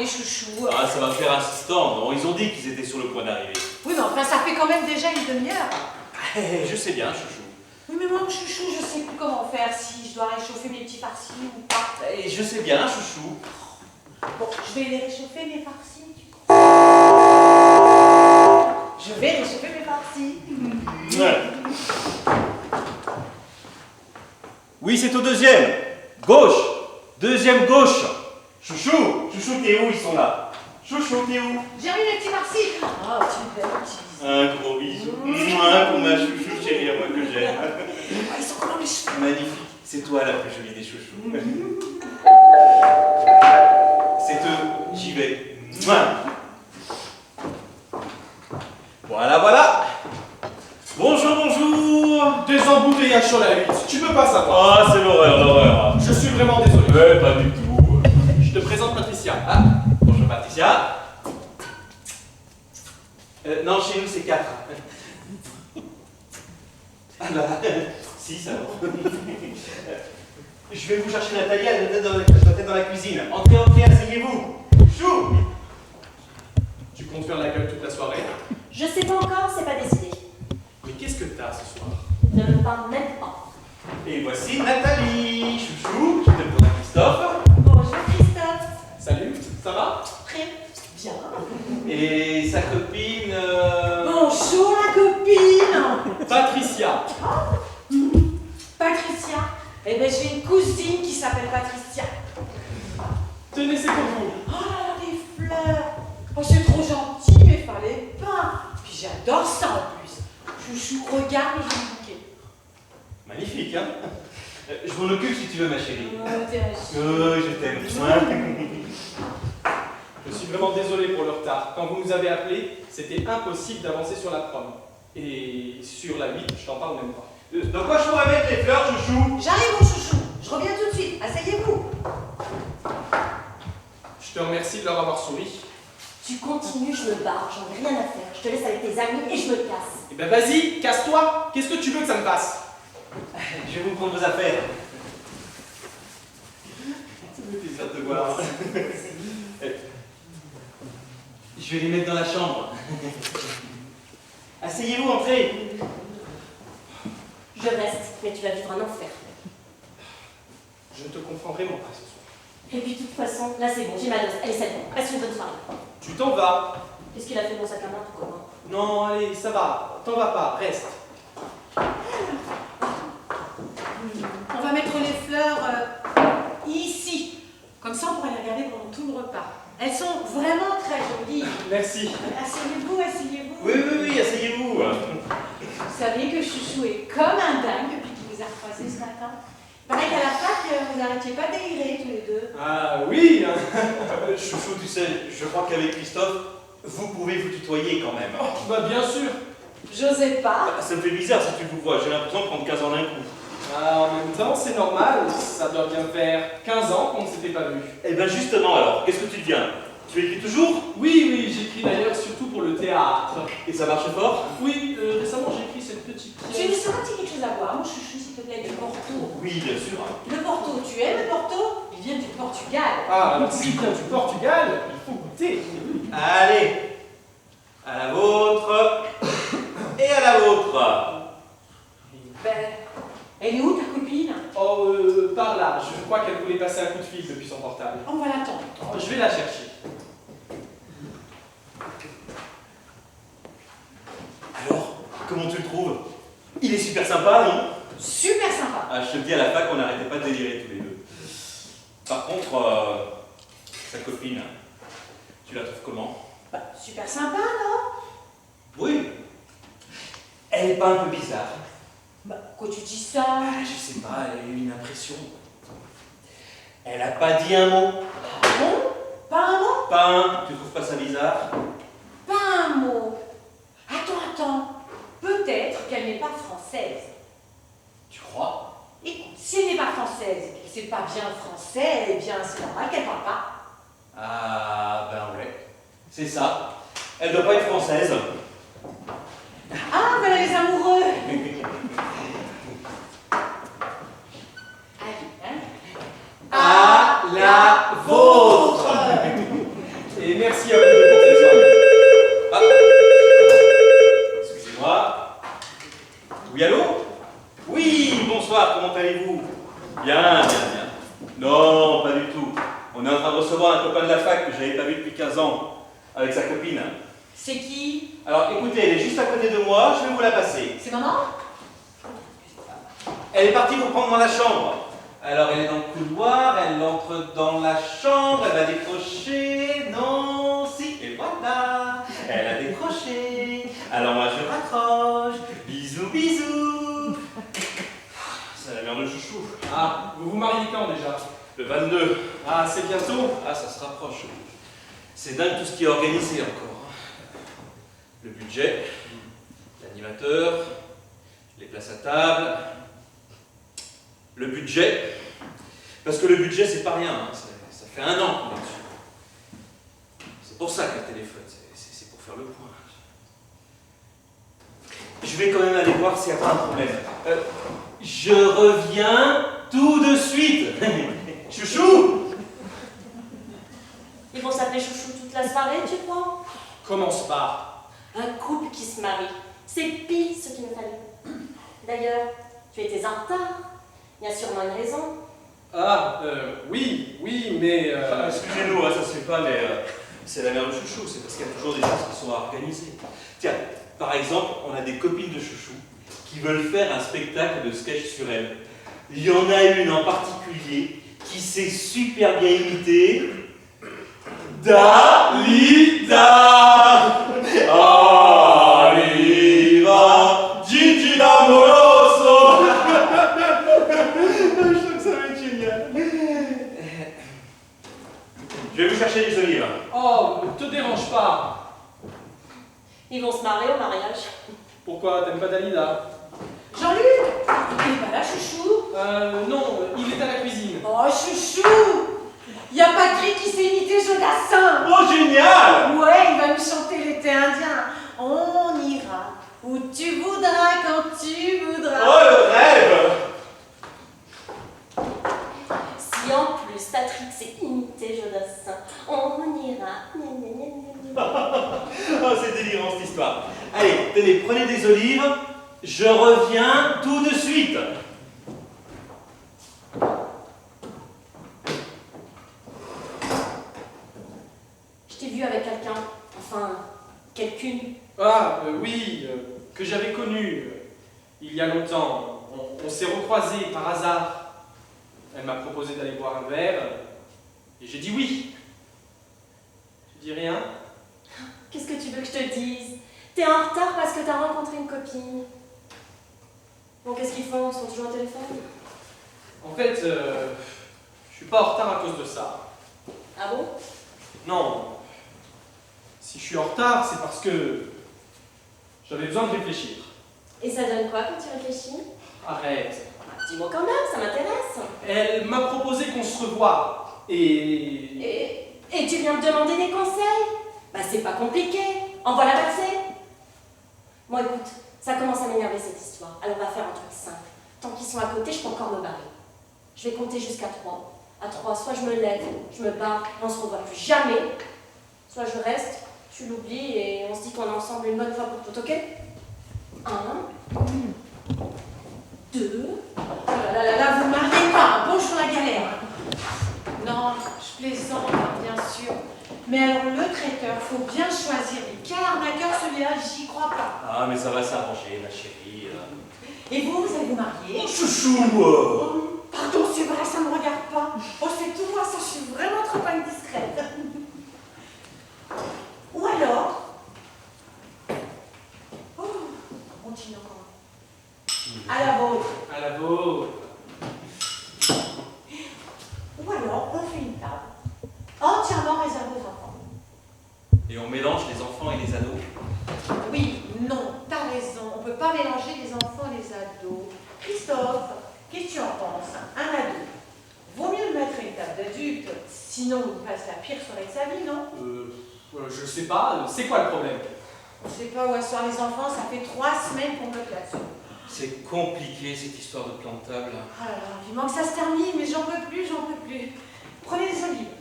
appeler, chouchou. Ah, ça va faire insistant, non? Ils ont dit qu'ils étaient sur le point d'arriver. Oui, mais enfin, ça fait quand même déjà une demi-heure. Je sais bien, chouchou. Oui, mais moi, chouchou, je sais plus comment faire, si je dois réchauffer mes petits farcis ou pas. Je sais bien, chouchou. Bon, je vais les réchauffer, mes farcis. Je vais réchauffer mes farcis. Oui, c'est au deuxième. Gauche. Deuxième gauche. Chouchou, t'es où? Ils sont là. Chouchou, t'es où? J'ai remis mes petits farcis. Oh, tu me fais un petit bisou. Un gros bisou. Pour ma chouchou chérie à moi que j'aime. Ah, ils sont comment les cheveux? Magnifique. C'est toi la plus jolie des chouchous. C'est eux. J'y vais. Voilà. Bonjour. Des embouteillages sur la 8, tu peux pas savoir. Ah, c'est l'horreur. Je suis vraiment désolé. Pas du tout. Je te présente Patricia. Ah, bonjour Patricia. Non, chez nous c'est 4. Ah bah, si, ça va. Je vais vous chercher Nathalie, elle doit être dans la cuisine. Entrez, asseyez-vous. Chou. Tu comptes faire la gueule toute la soirée? Je sais pas encore, c'est pas décidé. Mais qu'est-ce que t'as ce soir? Ne me parle même pas. Et voici Nathalie. Chouchou, je te présente à Christophe. Bonjour Christophe. Salut, ça va? Très bien. Et sa copine... Bonjour, la copine. Patricia. Patricia. Eh ben, j'ai une cousine qui s'appelle Patricia. Tenez, c'est pour vous. Oh, les fleurs. Oh, c'est trop gentil, mais fallait pas. Puis j'adore ça en plus. Chouchou, regarde le joli bouquet. Magnifique, hein? Je m'en occupe si tu veux, ma chérie. Oh, t'es un chou. Je t'aime. Je suis vraiment désolé pour le retard. Quand vous nous avez appelé, c'était impossible d'avancer sur la prom. Et sur la 8, je t'en parle même pas. Dans quoi je pourrais mettre les fleurs, chouchou? J'arrive, mon chouchou. Je reviens tout de suite. Asseyez-vous. Je te remercie de leur avoir souri. Tu continues, je me barre, j'en ai rien à faire. Je te laisse avec tes amis et je me casse. Eh ben vas-y, casse-toi. Qu'est-ce que tu veux que ça me fasse? Je vais vous prendre vos affaires. Ça me fait plaisir de te voir. Je vais les mettre dans la chambre. Asseyez-vous, entrez. Je reste, mais tu vas vivre un enfer. Je ne te comprends vraiment pas ce soir. Et puis de toute façon, là c'est bon, j'ai ma dose. Allez, salut, passe une bonne soirée. Tu t'en vas. Qu'est-ce qu'il a fait de mon sac à main, tout comment? Non, allez, ça va. T'en vas pas, reste. On va mettre les fleurs ici. Comme ça, on pourra les regarder pendant tout le repas. Elles sont vraiment très jolies. Merci. Asseyez-vous. Oui, asseyez-vous. Vous savez que Chouchou est comme un dingue depuis qu'il vous a croisé ce matin. Il paraît qu'à la fac, vous n'arrêtiez pas de délirer tous les deux. Ah oui. Chouchou, tu sais, je crois qu'avec Christophe, vous pouvez vous tutoyer quand même. Oh, bah bien sûr. J'osais pas. Ça me fait bizarre si tu vous vois, j'ai l'impression de prendre 15 ans d'un coup. Ah, en même temps, c'est normal. Ça doit bien faire 15 ans qu'on ne s'était pas vu. Eh ben justement alors, qu'est-ce que tu deviens? Tu écris toujours? Oui, j'écris d'ailleurs surtout pour le théâtre. Et ça marche fort? Oui, récemment j'ai écrit cette petite Tu pièce. veux savoir quelque chose à boire, mon chouchou, s'il te plaît, du Porto. Oui, bien sûr. Le Porto, tu aimes le Porto? Il vient du Portugal. Ah, alors s'il vient du Portugal, il faut goûter. Allez, à la vôtre et à la vôtre. Ben, elle est où ta copine? Oh, par là, je crois qu'elle voulait passer un coup de fil depuis son portable. On va l'attendre. Oh, je vais la chercher. Alors, comment tu le trouves? Il est super sympa, non? Super sympa. Ah, je te le dis, à la fac, on n'arrêtait pas de délirer tous les deux. Par contre, sa copine, tu la trouves comment? Bah, super sympa, non? Oui. Elle est pas un peu bizarre? Bah, pourquoi tu dis ça? Ah, je sais pas, elle a eu une impression. Elle a pas dit un mot. Ah bon? Pas un mot? Pas un. Tu trouves pas ça bizarre? Pas un mot. Attends. Peut-être qu'elle n'est pas française. Tu crois? Écoute, si elle n'est pas française et qu'elle ne sait pas bien français, eh bien c'est normal qu'elle parle pas. Ah, ben ouais. C'est ça. Elle doit pas être française. Ah, voilà les amoureux. Allez, hein? À la vôtre. recevoir un copain de la fac que j'avais pas vu depuis 15 ans, avec sa copine. C'est qui? Alors écoutez, elle est juste à côté de moi, je vais vous la passer. C'est maman? Elle est partie pour prendre dans la chambre. Alors elle est dans le couloir, elle entre dans la chambre, elle va décrocher, non, si, et voilà, elle a décroché. Alors moi je raccroche, bisous, bisous. C'est la mère de chouchou. Ah, vous vous mariez quand déjà? Le 22. Ah, c'est bientôt. Ah, ça se rapproche. C'est dingue tout ce qui est organisé encore. Le budget, l'animateur, les places à table. Le budget, parce que le budget c'est pas rien, hein. Ça fait 1 an qu'on est dessus. C'est pour ça qu'elle téléphone, c'est pour faire le point. Je vais quand même aller voir s'il n'y a pas un problème. Je reviens tout de suite. Chouchou! Ils vont s'appeler chouchou toute la soirée, tu crois? Commence par. Un couple qui se marie, c'est pile ce qu'il me fallait. D'ailleurs, tu étais en retard. Il y a sûrement une raison. Ah, oui, mais... Excusez-nous, hein, ça se fait pas, mais c'est la mère de Chouchou, c'est parce qu'il y a toujours des choses qui sont organisées. Tiens, par exemple, on a des copines de Chouchou qui veulent faire un spectacle de sketch sur elle. Il y en a une en particulier qui sait super bien imiter Dalida. Arriva Gigi l'amoroso. Je trouve que ça va être génial. Je vais vous chercher des olives. Oh, ne te dérange pas. Ils vont se marier au mariage. Pourquoi, t'aimes pas Dalida? Jean-Luc, il est pas là, chouchou? Non, il est à la cuisine. Oh, chouchou! Y a Patrick qui sait imiter Jodassin! Oh, génial! Ouais, il va nous chanter l'été indien. On ira où tu voudras, quand tu voudras. Oh, le rêve! Si en plus Patrick sait imiter Jodassin, on ira. Oh, c'est délirant cette histoire. Allez, tenez, prenez des olives. Je reviens tout de suite. Je t'ai vu avec quelqu'un, enfin, quelqu'une. Ah, oui, que j'avais connu il y a longtemps. On s'est recroisés par hasard. Elle m'a proposé d'aller boire un verre et j'ai dit oui. Tu dis rien? Qu'est-ce que tu veux que je te dise? T'es en retard parce que t'as rencontré une copine. Bon, qu'est-ce qu'ils font? Ils sont toujours au téléphone? En fait, je suis pas en retard à cause de ça. Ah bon? Non. Si je suis en retard, c'est parce que j'avais besoin de réfléchir. Et ça donne quoi quand tu réfléchis? Arrête. Dis-moi quand même, ça m'intéresse. Elle m'a proposé qu'on se revoie. Et Et tu viens me demander des conseils? Bah c'est pas compliqué, envoie la passer. Bon écoute, ça commence à m'énerver cette histoire, alors on va faire un truc simple. Tant qu'ils sont à côté, je peux encore me barrer. Je vais compter jusqu'à 3. À 3, soit je me lève, je me barre, et on se revoit plus jamais. Soit je reste, tu l'oublies et on se dit qu'on est ensemble une bonne fois pour toutes, ok? 1, 2... Oh là là là, vous ne mariez pas, bonjour la galère. Non, je plaisante, bien sûr. Mais alors le traiteur, faut bien choisir. Et quel arnaqueur celui-là, j'y crois pas. Ah, mais ça va s'arranger, ma chérie. Et vous allez vous marier? Oh, chouchou! Oh, pardon, c'est vrai, ça ne me regarde pas. Oh, c'est tout moi, ça, je suis vraiment trop indiscrète. Ou alors... Oh, on continue encore. À la vôtre. à la vôtre. Ou alors, on fait une table entièrement réservée aux enfants. Et on mélange les enfants et les ados. Oui, non, t'as raison. On ne peut pas mélanger les enfants et les ados. Christophe, qu'est-ce que tu en penses? Un ado. Vaut mieux mettre une table d'adultes, sinon il passe la pire soirée de sa vie, non? Je sais pas, c'est quoi le problème? On ne sait pas où asseoir les enfants, ça fait 3 semaines qu'on bloque là-dessus. C'est compliqué cette histoire de plan de table. Ah là là, vivement que ça se termine, mais j'en peux plus, j'en peux plus. Prenez des olives.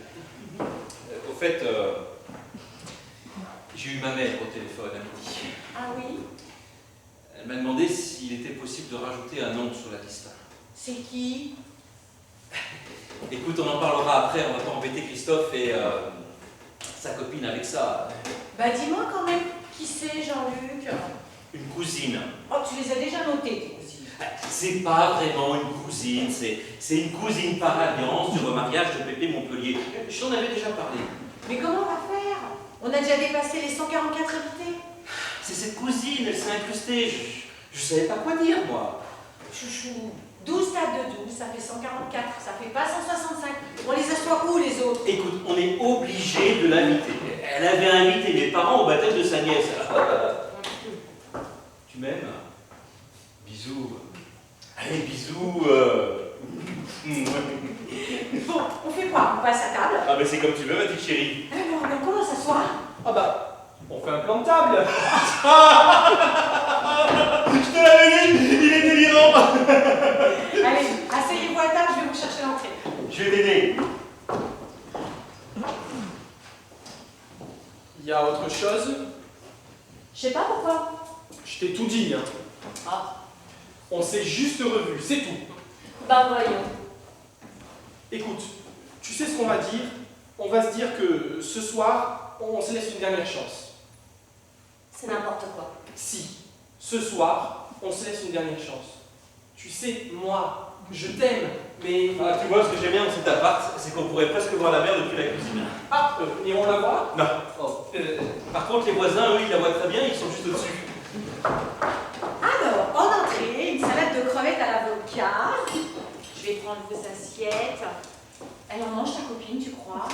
Au fait, j'ai eu ma mère au téléphone à midi. Ah oui? Elle m'a demandé s'il était possible de rajouter un nom sur la liste. C'est qui? Écoutez, Écoute, on en parlera après, on va pas embêter Christophe et sa copine avec ça. Bah dis-moi quand même, qui c'est Jean-Luc? Une cousine. Oh, tu les as déjà notés, tes cousines. C'est pas vraiment une cousine, c'est une cousine par alliance du remariage de Pépé Montpellier. Je t'en avais déjà parlé. Mais comment on va faire? On a déjà dépassé les 144 invités. C'est cette cousine, elle s'est incrustée. Je savais pas quoi dire, moi. Chouchou, 12 tables de 12, ça fait 144, ça fait pas 165. On les assoit où les autres? Écoute, on est obligé de l'inviter. Elle avait invité mes parents au baptême de sa nièce. Tu m'aimes? Bisous. Allez, bisous. Bon, on fait quoi? On passe à table? Ah ben c'est comme tu veux, ma petite chérie. Alors, mais comment s'asseoir? Ah bah, on fait un plan de table. Je te l'avais dit, il est délirant. Allez, asseyez-vous à table, je vais vous chercher l'entrée. Je vais t'aider. Il y a autre chose? Je sais pas pourquoi. Je t'ai tout dit, hein. Ah, On s'est juste revus, c'est tout. bah voyons. Écoute, tu sais ce qu'on va dire? On va se dire que ce soir, on se laisse une dernière chance. C'est n'importe quoi. Si, ce soir, on se laisse une dernière chance. Tu sais, moi, je t'aime, mais... Ah, tu vois, ce que j'aime bien dans cet appart, c'est qu'on pourrait presque voir la mer depuis la cuisine. Ah, irons la voir? Non. Oh. Par contre, les voisins, eux, ils la voient très bien, ils sont juste au-dessus. Alors, en entrée, une salade de crevettes à l'avocat. Je vais prendre vos assiettes. Elle en mange ta copine, tu crois?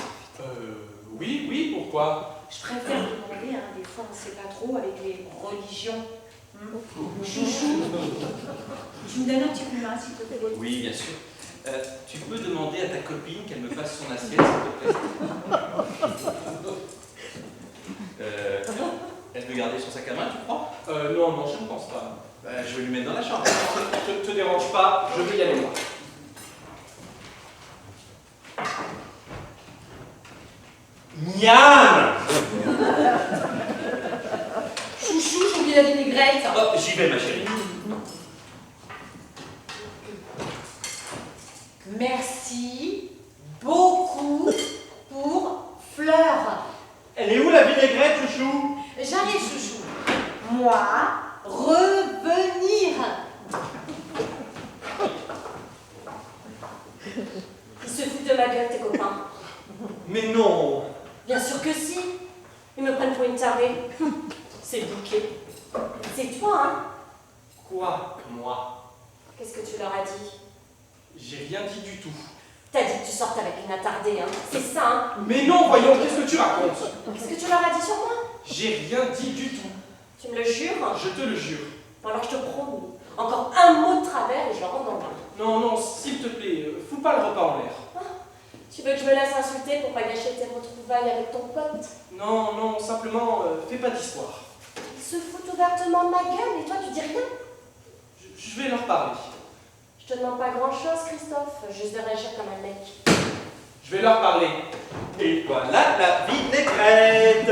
Oui, pourquoi? Je préfère demander, hein, des fois on ne sait pas trop avec les religions. Chouchou, tu me donnes un petit coup de main s'il te plaît? Oui, bien sûr. Tu peux demander à ta copine qu'elle me fasse son assiette, s'il te plaît. Elle veut garder son sac à main, tu crois? Non, je ne pense pas. Je vais lui mettre dans la chambre. Te dérange pas, je vais y aller moi. Miam! Chouchou, j'ai oublié la vinaigrette. Oh, j'y vais, ma chérie. Merci beaucoup pour Fleur. Elle est où la vinaigrette, chouchou? J'arrive, chouchou. Moi, revenir. Ils se foutent de ma gueule, tes copains. Mais non! Bien sûr que si. Ils me prennent pour une tarée. C'est bouquet. C'est toi, hein? Quoi? Moi? Qu'est-ce que tu leur as dit? J'ai rien dit du tout. T'as dit que tu sortes avec une attardée, hein? C'est ça, hein? Mais non, voyons, qu'est-ce que tu racontes? Qu'est-ce que tu leur as dit sur moi? J'ai rien dit du tout. Tu me le jures? Je te le jure. Alors je te promets. Encore un mot de travers et je le rentre dans le bain. Non, s'il te plaît, fous pas le repas en l'air. Tu veux que je me laisse insulter pour pas gâcher tes retrouvailles avec ton pote? Non, simplement, fais pas d'histoire. Ils se foutent ouvertement de ma gueule et toi tu dis rien? Je vais leur parler. Je te demande pas grand chose, Christophe, juste de réagir comme un mec. Je vais leur parler. Et voilà la vinaigrette.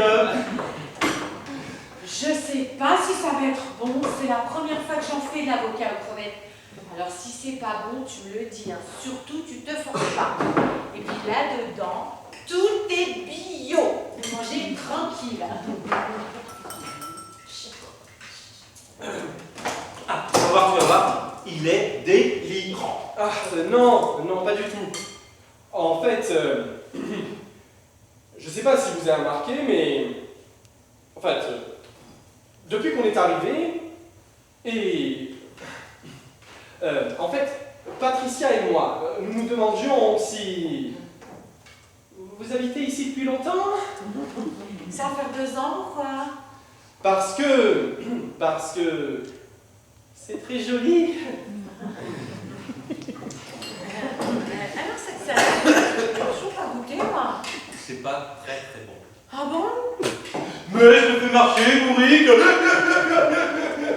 Je sais pas si ça va être bon, c'est la première fois que j'en fais de l'avocat aux crevettes. Alors si c'est pas bon, tu me le dis, hein. Surtout tu te forces pas. Et puis là-dedans, tout est bio. Vous mangez tranquille. Ah, tu vas voir, il est délirant. Ah, non, pas du tout. En fait, je sais pas si vous avez remarqué, mais... En fait, depuis qu'on est arrivé, et... en fait, Patricia et moi, nous nous demandions si... Vous habitez ici depuis longtemps? Ça va faire 2 ans, pourquoi? Parce que c'est très joli. Alors cette salade, je n'ai toujours pas goûté, moi. C'est pas très très bon. Ah bon? Mais je me fais marcher, Bourrique.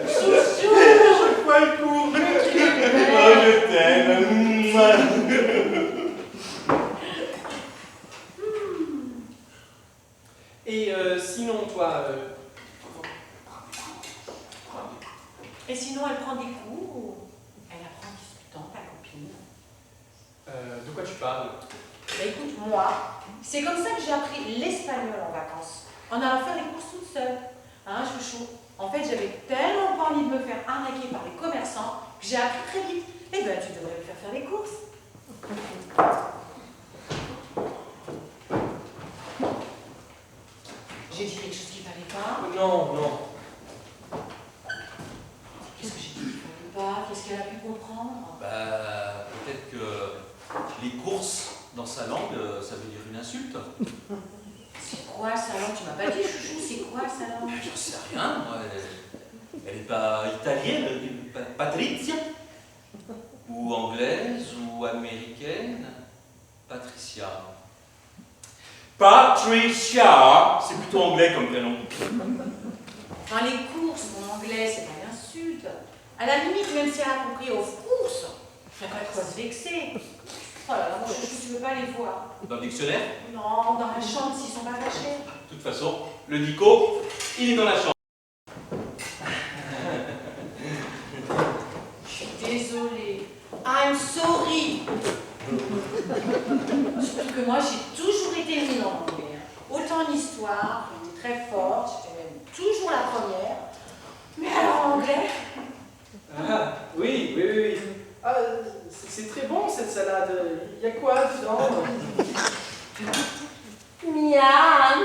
Chouchou! Chaque fois il court. Oh, je t'aime. Et sinon, toi... Et sinon, elle prend des cours ou elle apprend en discutant, ta copine? De quoi tu parles? Bah écoute, moi, c'est comme ça que j'ai appris l'espagnol en vacances, en allant faire les courses toute seule. Hein, chouchou? En fait, j'avais tellement pas envie de me faire arnaquer par les commerçants que j'ai appris très vite. Eh ben, tu devrais me faire les courses. J'ai dit quelque chose qu'il fallait pas. Non, non. Qu'est-ce que j'ai dit qu'il fallait pas? Qu'est-ce qu'elle a pu comprendre? Bah, peut-être que les courses dans sa langue, ça veut dire une insulte. C'est quoi sa langue? Tu m'as pas dit, chouchou, c'est quoi sa langue? J'en sais rien, moi. Elle est pas italienne, Patrizia? Ou anglaise, ou américaine? Patricia. Patricia! C'est plutôt anglais comme prénom. Enfin, les courses, en anglais, c'est pas une insulte. À la limite, même si elle a compris aux courses, il n'y a pas de quoi se vexer. Oh là là, mon chouchou, tu veux pas les voir? Dans le dictionnaire? Non, dans la chambre, s'ils sont pas attachés. De toute façon, le dico, il est dans la chambre. Je suis désolée. I'm sorry. Surtout que moi, j'ai toujours été nulle en anglais. Autant en histoire, j'étais très forte, j'étais même toujours la première. Mais alors en anglais? Ah, oui, oui, oui, oui. Ah, c'est très bon cette salade. Il y a quoi dedans? Miam.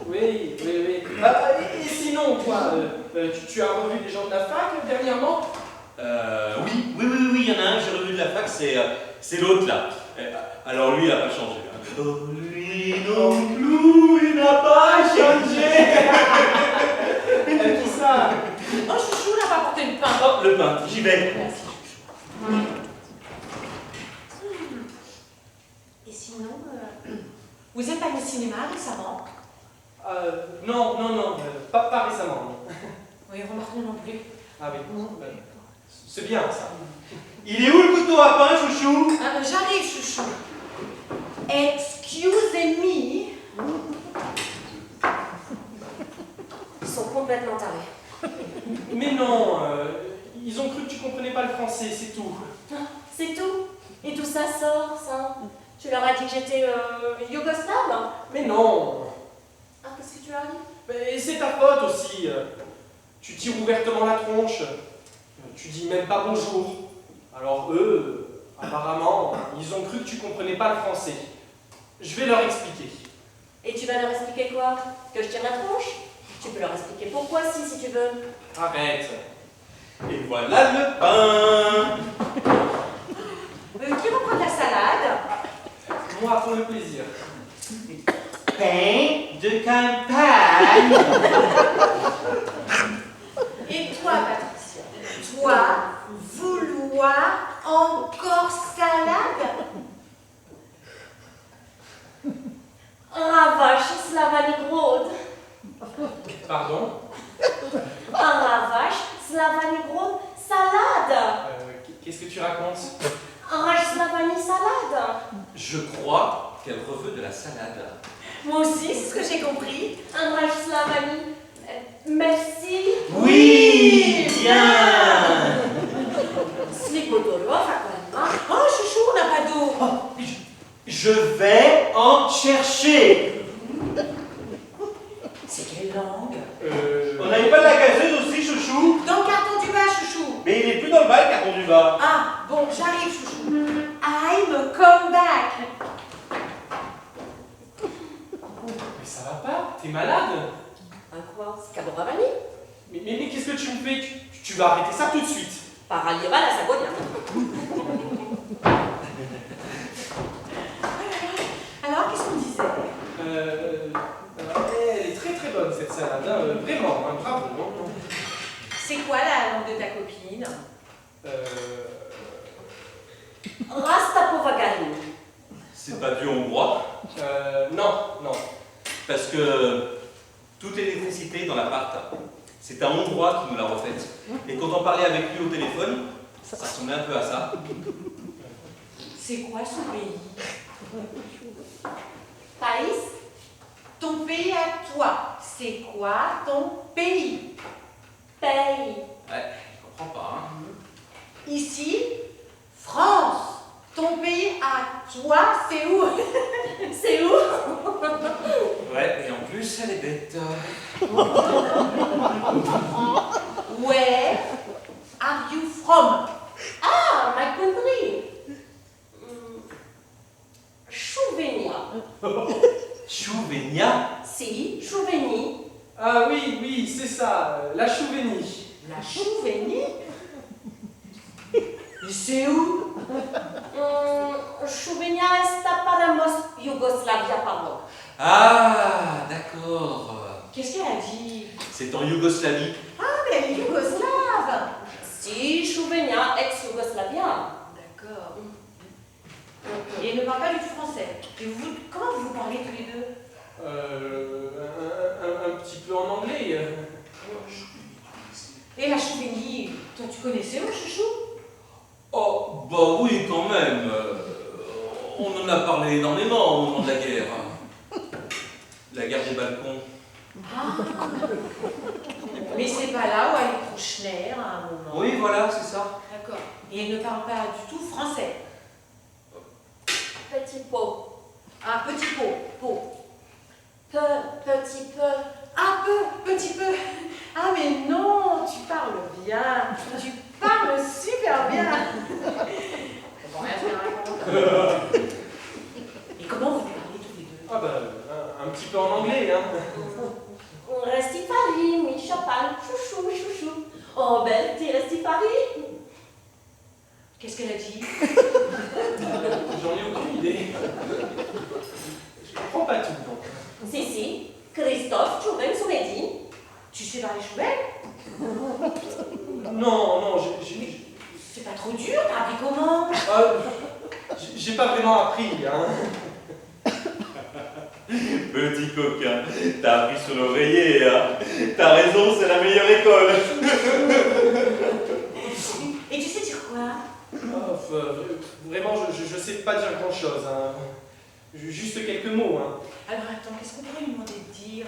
Oui, oui, oui. Ah, et sinon, toi, tu as revu des gens de la fac dernièrement? Oui, il y en a un, j'ai revu de la fac, c'est l'autre là. Alors lui, il n'a pas changé. Hein. Oh, lui non plus, il n'a pas changé. Qui ça? Oh, chouchou, n'a pas apporté le pain. Oh, le pain, j'y vais. Merci, chouchou. Et sinon, vous êtes allé au cinéma récemment? Non, non, non, pas récemment. Non. Oui, remarque non plus. Ah oui, c'est bien ça. Il est où le couteau à pain, chouchou? J'arrive, chouchou. Excusez-moi. Ils sont complètement tarés. Mais non, ils ont cru que tu comprenais pas le français, c'est tout. C'est tout. Et tout ça sort, ça. Tu leur as dit que j'étais yougoslave? Mais non. Ah, qu'est-ce que tu leur as dit? Mais c'est ta faute aussi. Tu tires ouvertement la tronche. Tu dis même pas bonjour. Alors eux, apparemment, ils ont cru que tu comprenais pas le français. Je vais leur expliquer. Et tu vas leur expliquer quoi? Que je tire la tronche? Tu peux leur expliquer pourquoi si tu veux. Arrête. Et voilà le pain. Qui reprend de la salade? Moi, pour le plaisir. Pain de campagne. Et toi, Patricia? Toi, vouloir encore salade? Ravache, Slavani Grod. Pardon? Ravache, Slavani Grod, salade. Qu'est-ce que tu racontes? Ravache, Slavani, salade. Je crois qu'elle reveut de la salade. Moi aussi, c'est ce que j'ai compris. Ravache, Slavani, merci. Oui, bien. Oh, chouchou, on n'a pas d'eau. Oh, je vais en chercher. C'est quelle langue? On n'avait pas de la gazeuse aussi, chouchou? Dans le carton du bas, chouchou. Mais il est plus dans le bas, le carton du bas. Ah, bon, j'arrive, chouchou. I'm come back. Mais ça va pas? T'es malade? Un quoi? C'est Caboravani? Mais qu'est-ce que tu me fais? Tu vas arrêter ça tout de suite. Paralieva la Sagonia. Alors, qu'est-ce qu'on disait? Elle est très très bonne cette salade, hein, vraiment, hein, bravo. Hein. C'est quoi la langue de ta copine? Rastapovagani. C'est pas du hongrois? Non, non. Parce que toute l'électricité dans l'appart, c'est un hongrois qui nous l'a refaite. Et quand on parlait avec lui au téléphone, ça ressemblait un peu à ça. C'est quoi son pays? Paris? Ton pays à toi, c'est quoi ton pays? Pays. Ouais, je comprends pas, hein. Ici, France, ton pays à toi, c'est où? C'est où? Ouais, et en plus, elle est bête. Where are you from? Ah, my country. Chouvenia. Chouvenia? Si, Chouvenie. Ah oui, oui, c'est ça, la Chouvenie. La Chouvenie? Et c'est où? Chouvenia est paramos Yougoslavia, pardon. Ah, d'accord. Qu'est-ce qu'elle a dit? C'est en Yougoslavie. Ah, mais elle est yougoslave! Si, Chouvenia, ex-Yougoslavia. D'accord. Et elle ne parle pas du tout français. Et comment vous parlez tous les deux? Un petit peu en anglais. Et la Chouvenie, toi tu connaissais mon chouchou? Oh, bah oui, quand même. On en a parlé énormément au moment de la guerre. La guerre des balcons. Ah. Mais c'est pas là où elle est Kouchner à un moment. Oui, voilà, c'est ça. D'accord. Et elle ne parle pas du tout français. Petit pot. Ah, petit pot, pot. Petit peu. Un peu, petit peu. Ah mais non, tu parles bien. Tu parles super bien. Bon, rien se raconte. Et comment vous parlez tous les deux? Ah bah, un petit peu en anglais, hein. Resti Paris, oui, Chopin, chouchou, chouchou. Oh, belle, t'es resti Paris? Qu'est-ce qu'elle a dit? J'en ai aucune idée. Je comprends pas tout, donc. Si, Christophe Chouven Souredi. Tu sais parler choubelle? Non, C'est pas trop dur, t'as appris comment? j'ai pas vraiment appris, hein. Petit coquin, t'as appris sur l'oreiller, hein. T'as raison, c'est la meilleure école. Et tu sais dire quoi? Vraiment, je sais pas dire grand-chose, hein. Juste quelques mots, hein. Alors attends, qu'est-ce qu'on pourrait lui demander de dire?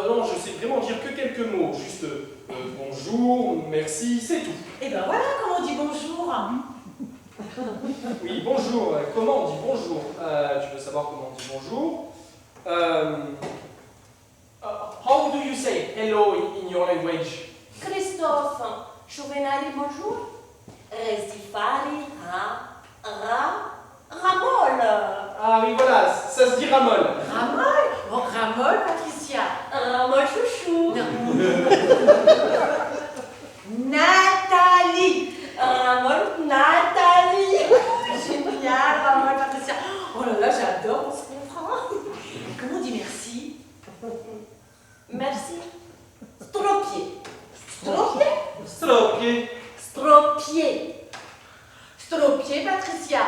Non, je sais vraiment dire que quelques mots. Juste bonjour, merci, c'est tout. Et ben voilà comment on dit bonjour. Oui, bonjour. Comment on dit bonjour? Tu veux savoir comment on dit bonjour? How do you say hello in your language? Christophe Chouvenari, bonjour. Resti Paris, Ramol. Ah oui, voilà, ça se dit ramol. Ramol? Bon, Ramol, Patricia. Ramol chouchou. Nathalie. Ramol Nathalie. Génial, Ramol, Patricia. Oh là là, j'adore, on se comprend. Comment on dit merci? Merci. Stropier. Stropier? Stropier. Stropier. Stropier, Patricia.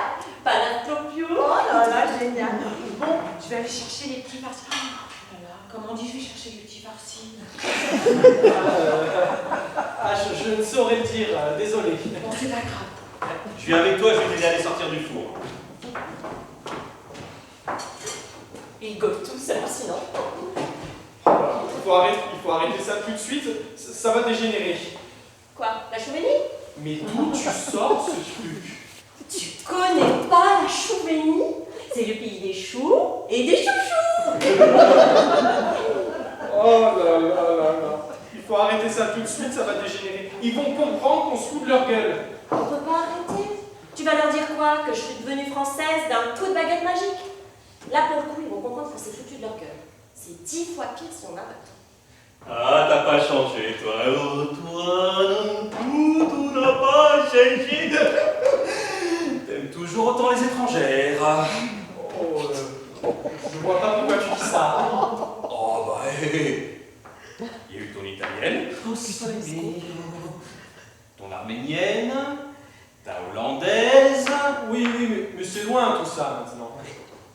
Palastropio. Oh là là, génial. Bon, je vais aller chercher les petits farcis. Oh là là, comment on dit je vais chercher les petits farcis? Je ne saurais le dire, désolé. Bon, c'est pas grave. Je viens avec toi, je vais t'aider à les sortir du four. Il gobe tout, c'est hallucinant. Il faut arrêter ça tout de suite, ça va dégénérer. Quoi, la Chouvenie? Mais d'où tu sors ce truc? Tu connais pas la Chouvenie? C'est le pays des choux et des chouchous. Oh là là là là. Il faut arrêter ça tout de suite, ça va dégénérer. Ils vont comprendre qu'on se fout de leur gueule. On peut pas arrêter. Tu vas leur dire quoi? Que je suis devenue française d'un coup de baguette magique? Là, pour le coup, ils vont comprendre qu'on s'est foutu de leur gueule. C'est 10 fois pire si on a pas. Ah, t'as pas changé, toi. Oh, toi non plus, tout n'a pas changé. T'aimes toujours autant les étrangères. Je vois pas pourquoi tu dis ça. Oh, bah, hé. Il y a eu ton italienne. Ton arménienne. Ta hollandaise. Oui, mais c'est loin tout ça maintenant.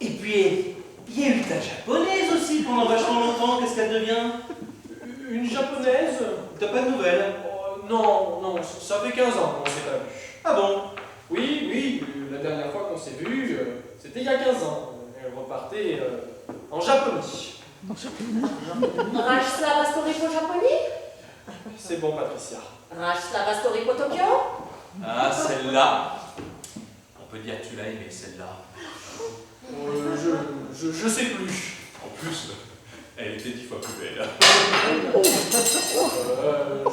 Et puis, il y a eu ta japonaise aussi pendant vachement longtemps. Qu'est-ce qu'elle devient? Une japonaise? T'as pas de nouvelles? Non, ça fait 15 ans qu'on s'est pas vu. Ah bon? Oui, la dernière fois qu'on s'est vu, c'était il y a 15 ans. Elle repartait en Japonie. Rajslava Storipo Japonie? C'est bon, Patricia. Rajslava Storipo Tokyo? Ah, celle-là. On peut dire que tu l'as aimée, celle-là. Je sais plus. En plus, elle était 10 fois plus belle.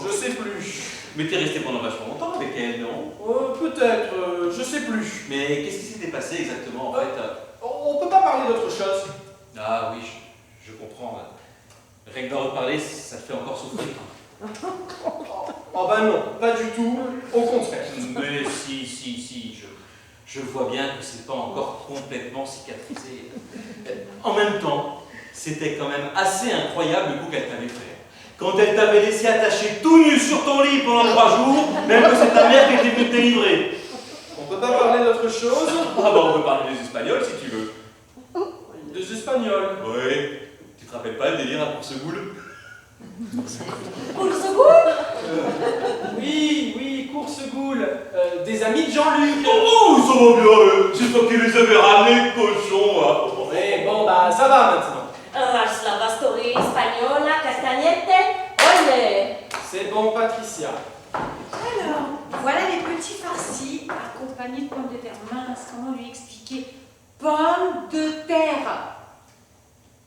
Je sais plus. Mais t'es resté pendant vachement longtemps avec elle, non? Peut-être, je sais plus. Mais qu'est-ce qui s'était passé exactement, en fait? On peut pas parler d'autre chose. Ah oui, je comprends. Rien que d'en reparler, ça te fait encore souffrir. Oh ben non, pas du tout, au contraire. Mais si, je vois bien que c'est pas encore complètement cicatrisé. En même temps, c'était quand même assez incroyable le coup qu'elle t'avait fait. Quand elle t'avait laissé attaché tout nu sur ton lit pendant 3 jours, même que c'est ta mère qui était venue te délivrer. On peut pas parler d'autre chose. Ah bah on peut parler des Espagnols si tu veux. Des Espagnols. Oui. Tu te rappelles pas le délire à Coursegoule? Coursegoule? Oui, Coursegoule. Des amis de Jean-Luc. Oh, ça va bien, c'est toi qui les avais ramenés, cochon. Oui, bon, bah ça va maintenant. La Vastori Spagnola, Castagnette, olé! C'est bon, Patricia. Alors, voilà les petits farcis accompagnés de pommes de terre. Mince, comment lui expliquer? Pommes de terre.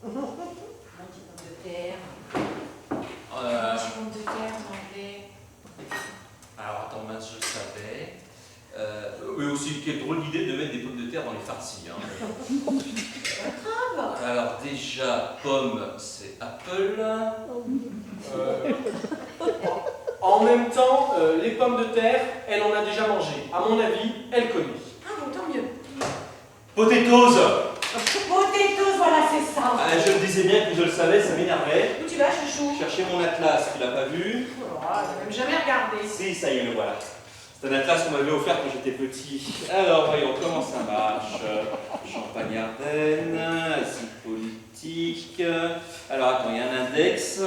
Comment on dit pommes de terre? Comment on dit pommes de terre en anglais? Alors attends, mince, je le savais. Oui aussi, quelle drôle d'idée de mettre des pommes de terre dans les farcis. Hein. Alors déjà, pomme, c'est apple. En même temps, les pommes de terre, elle en a déjà mangé. À mon avis, elle connaît. Ah bon, tant mieux. Potatoes. Potatoes, voilà, c'est ça. Ah, je me disais bien que je le savais, ça m'énervait. Où tu vas, chouchou? Chercher mon atlas, tu l'as pas vu? Oh, j'ai même jamais regardé. Si, ça y est, le voilà. C'est un atlas qu'on m'avait offert quand j'étais petit. Alors, voyons comment ça marche. Champagne-Ardenne, asile politique. Alors, attends, il y a un index.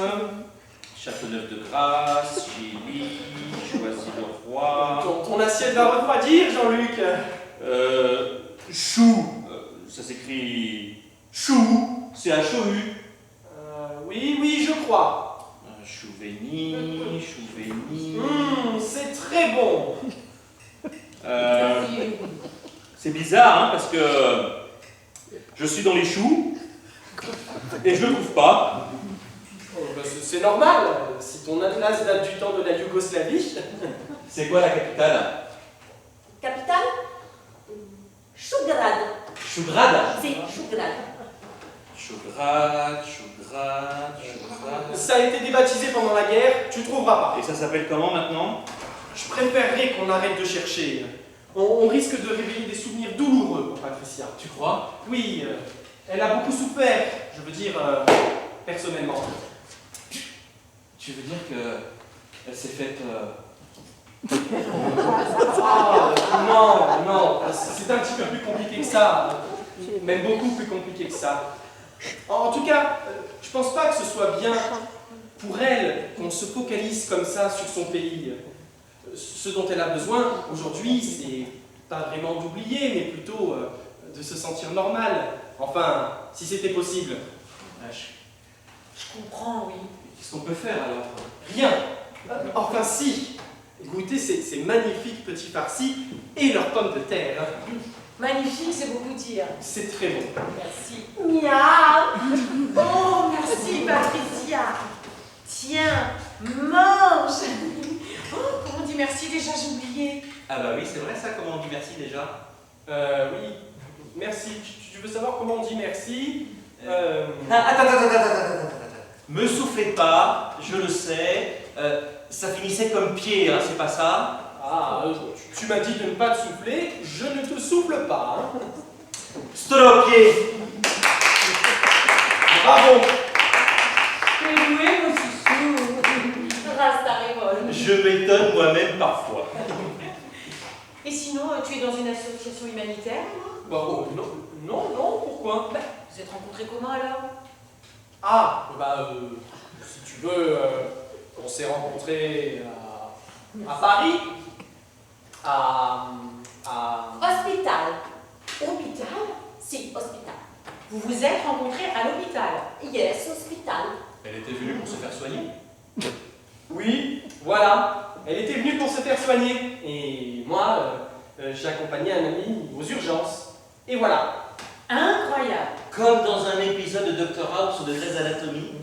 Châteauneuf-de-Grasse, Chili, Choisy-le-Roi. Ton assiette va refroidir, Jean-Luc. Chou, ça s'écrit chou, c'est H-O-U. Oui, je crois. Chouveni. C'est très bon. C'est bizarre, hein, parce que je suis dans les choux et je le trouve pas. C'est normal, si ton atlas date du temps de la Yougoslavie. C'est quoi la capitale? Capitale? Chougrad. Chougrad. C'est Chougrad. Chougrad. Ça a été débaptisé pendant la guerre, tu trouveras pas. Et ça s'appelle comment maintenant? Je préférerais qu'on arrête de chercher. On risque de réveiller des souvenirs douloureux pour Patricia. Tu crois? Oui, elle a beaucoup souffert, je veux dire, personnellement. Tu veux dire que elle s'est faite... Non, c'est un petit peu plus compliqué que ça. Même beaucoup plus compliqué que ça. En tout cas, je pense pas que ce soit bien pour elle qu'on se focalise comme ça sur son pays. Ce dont elle a besoin aujourd'hui, c'est pas vraiment d'oublier, mais plutôt de se sentir normale. Enfin, si c'était possible. Je comprends, oui. Qu'est-ce qu'on peut faire alors? Rien. Enfin si. Goûtez ces magnifiques petits farcis et leurs pommes de terre. Magnifique, c'est beaucoup dire. C'est très bon. Merci. Miaou! Oh, merci, Patricia. Tiens, mange. Oh, comment on dit merci déjà, j'ai oublié. Ah bah oui, c'est vrai ça, comment on dit merci déjà? Oui. Merci. Tu veux savoir comment on dit merci? Attends. Me soufflez pas, je le sais. Ça finissait comme pied, hein, c'est pas ça? Ah, tu m'as dit de ne pas te souffler, je ne te souffle pas. Hein. Stolopier. Bravo. T'es doué, mon chouchou. Rasta révolte. Je m'étonne moi-même parfois. Et sinon, tu es dans une association humanitaire, moi? Bravo. Non, pourquoi? Bah, vous êtes rencontrés comment alors? Ah, si tu veux, on s'est rencontrés à Paris, Hospital. Hôpital? Si, hospital. Vous vous êtes rencontrés à l'hôpital? Yes, hospital. Elle était venue pour se faire soigner? Oui, voilà. Elle était venue pour se faire soigner. et moi, j'ai accompagné un ami aux urgences. Et voilà. Incroyable. Comme dans un épisode de Dr House sur de Grey's Anatomy.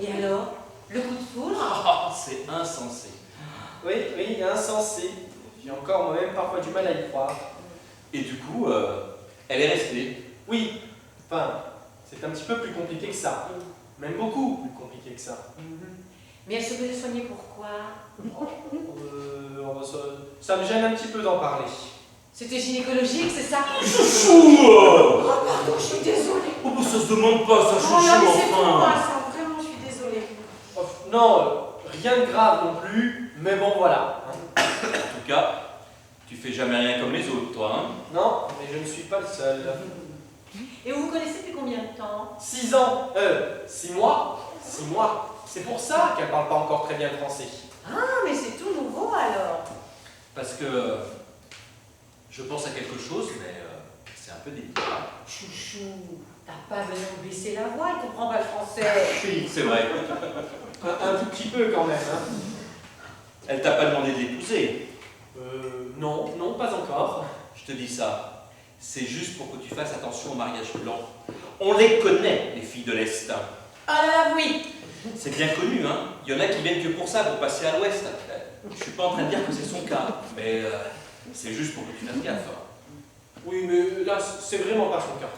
Et alors, le coup de foudre? Oh, c'est insensé. Oui, oui, insensé. J'ai encore moi-même parfois du mal à y croire. Et du coup, elle est restée. Oui, enfin, c'est un petit peu plus compliqué que ça. Même beaucoup plus compliqué que ça. Mais elle se faisait soigner pourquoi? Ça me gêne un petit peu d'en parler. C'était gynécologique, c'est ça? Chouchou! Oh pardon, je suis désolée. Oh, bah, ça se demande pas, ça, Oh chouchou, non, mais c'est pour moi enfin. ça, vraiment, je suis désolée. Oh, non, rien de grave non plus, mais bon voilà. En tout cas, tu fais jamais rien comme les autres, toi, hein? Non, mais je ne suis pas le seul. Et vous vous connaissez depuis combien de temps? 6 ans, 6 mois, 6 mois. C'est pour ça qu'elle parle pas encore très bien le français. Ah, mais c'est tout nouveau alors. Parce que je pense à quelque chose, mais c'est un peu délicat. Chouchou, t'as pas besoin de baisser la voix, il comprend pas le français. Oui, c'est vrai. Un tout petit peu quand même. Hein. Elle t'a pas demandé de l'épouser. Non, non, pas encore. Je te dis ça. C'est juste pour que tu fasses attention au mariage blanc. On les connaît, les filles de l'Est. Ah là là, oui. C'est bien connu, hein. Il y en a qui viennent que pour ça, pour passer à l'Ouest. Je suis pas en train de dire que c'est son cas, mais c'est juste pour que tu fasses gaffe. Oui, mais là, c'est vraiment pas son cas.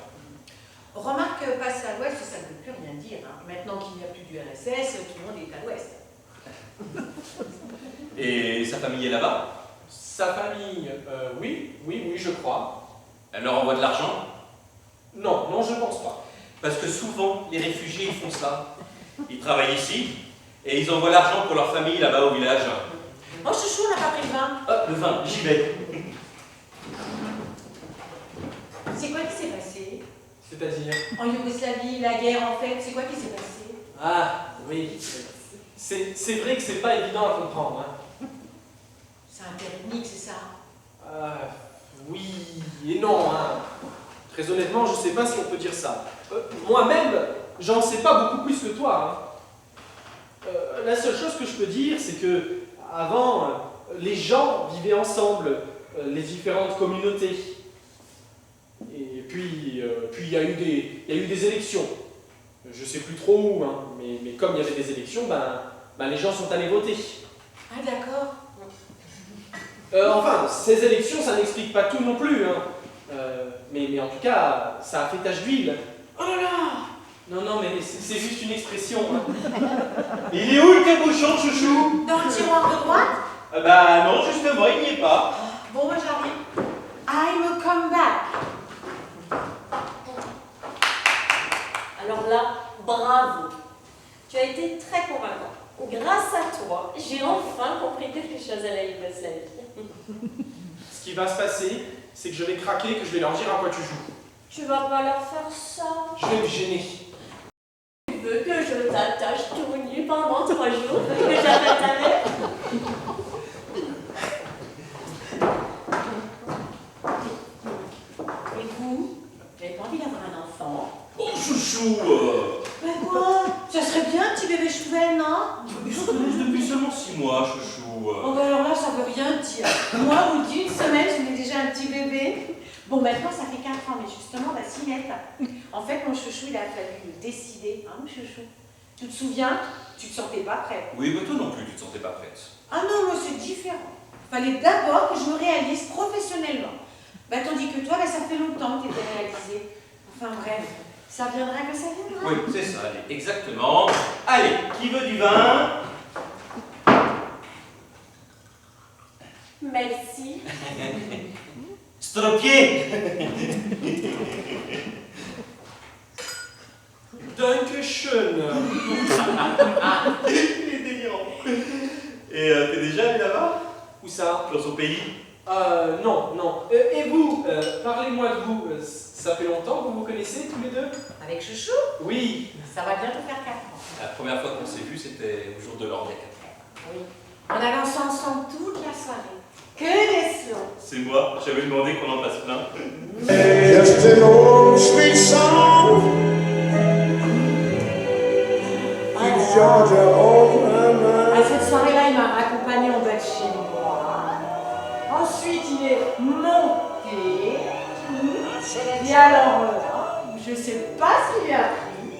Remarque, passer à l'ouest, ça ne veut plus rien dire. Hein. Maintenant qu'il n'y a plus du RSS, tout le monde est à l'ouest. Et sa famille est là-bas? Sa famille, oui, je crois. Elle leur envoie de l'argent? Non, non, je pense pas. Parce que souvent, les réfugiés, ils font ça. Ils travaillent ici, et ils envoient l'argent pour leur famille là-bas au village. Oh chouchou, on n'a pas pris le vin. Hop, le vin, j'y vais. C'est quoi qui s'est passé? C'est-à-dire? En Yougoslavie, la guerre en fait, c'est quoi qui s'est passé? Ah, oui. C'est vrai que c'est pas évident à comprendre. Hein. C'est un technique, c'est ça? Oui et non. Hein. Très honnêtement, je sais pas si on peut dire ça. Moi-même, j'en sais pas beaucoup plus que toi. Hein. La seule chose que je peux dire, c'est que avant, les gens vivaient ensemble, les différentes communautés. Et puis, il y a eu des élections. Je sais plus trop où, hein, mais comme il y avait des élections, ben les gens sont allés voter. Ah d'accord. Enfin, ces élections, ça n'explique pas tout non plus. Hein. Mais en tout cas, ça a fait tache d'huile. Oh là là! Non, mais c'est juste une expression. Hein. Il est où le cabochon, chouchou? Dans le tiroir de droite? Bah non, justement, il n'y est pas. Bon, moi j'arrive. I'm come back. Alors là, bravo. Tu as été très convaincant. Grâce à toi, j'ai enfin compris quelque chose à la Yougoslavie. Ce qui va se passer, c'est que je vais craquer, que je vais leur dire à quoi tu joues. Tu vas pas leur faire ça. Je vais me gêner. Tu veux que je t'attache tout nu pendant 3 jours, que j'arrête avec? Et vous n'avez pas envie d'avoir un enfant? Oh, chouchou! Mais quoi? Ça serait bien un petit bébé chouvel, non? Ils se connaissent depuis seulement 6 mois, chouchou. Oh bah alors là, ça veut rien dire. Moi, au bout d'une semaine, je voulais déjà un petit bébé. Bon, maintenant, ça fait 4 ans, mais justement, on va s'y mettre. En fait, mon chouchou, il a fallu le décider. Hein, mon chouchou? Tu te souviens? Tu te sentais pas prête. Oui, mais toi non plus, tu te sentais pas prête. Ah non, moi, c'est différent. Fallait d'abord que je me réalise professionnellement. Bah, tandis que toi, bah, ça fait longtemps que tu étais réalisée. Enfin, bref, ça viendra que ça viendra. Oui, c'est ça, allez, exactement. Allez, qui veut du vin? Merci. Stropié! Dankeschön. Il est délirant. Et t'es déjà allé là-bas? Où ça? Dans son pays? Non. Et vous, parlez-moi de vous. Ça fait longtemps que vous vous connaissez tous les deux? Avec chouchou, Oui. ça va bientôt faire 4 ans. La première fois qu'on s'est vu, c'était au jour de l'or il y a 4 ans. Oui. On a lancé ensemble toute la soirée. Que des slons. C'est moi, j'avais demandé qu'on en passe plein. Just an old sweet song keeps Georgia on my mind. À cette soirée-là, il m'a accompagné en bas de chez moi. est monté. Et alors là, je sais pas ce qu'il lui a pris.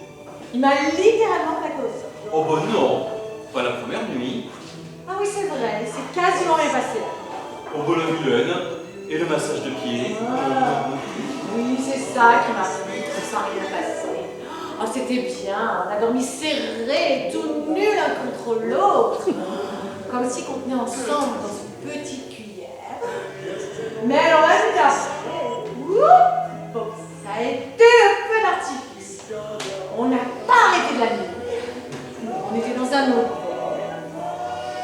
Il m'a littéralement placosé. Oh bah non, pas la première nuit. Ah oui, c'est vrai, c'est quasiment rien passé. Oh bah la vilaine. Et le massage de pied. Oui, c'est ça qui m'a pris, que ça rien passé. Oh, c'était bien, on a dormi serrés, tout nus l'un contre l'autre. Comme si on tenait ensemble dans une petite cuillère. Mais alors là, c'était après. Bon, ça a été un peu d'artifice. On n'a pas arrêté de la nuit. On était dans un autre bord.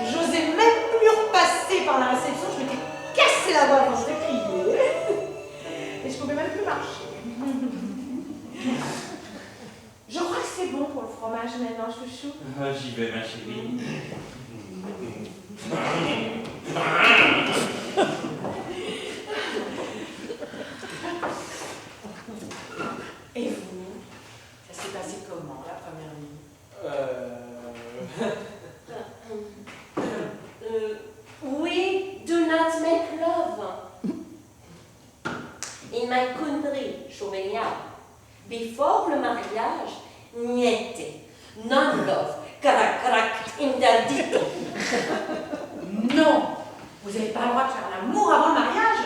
J'osais même plus repasser par la réception, je m'étais cassé la voix quand je l'ai crié. Et je pouvais même plus marcher. Je crois que c'est bon pour le fromage maintenant, chouchou. Ah, j'y vais, ma chérie. Et vous, ça s'est passé comment la première nuit? We do not make love. In my country, Slovenia, before le mariage, niente, non love, crac crac, interdito. Non, vous n'avez pas le droit de faire l'amour avant le mariage?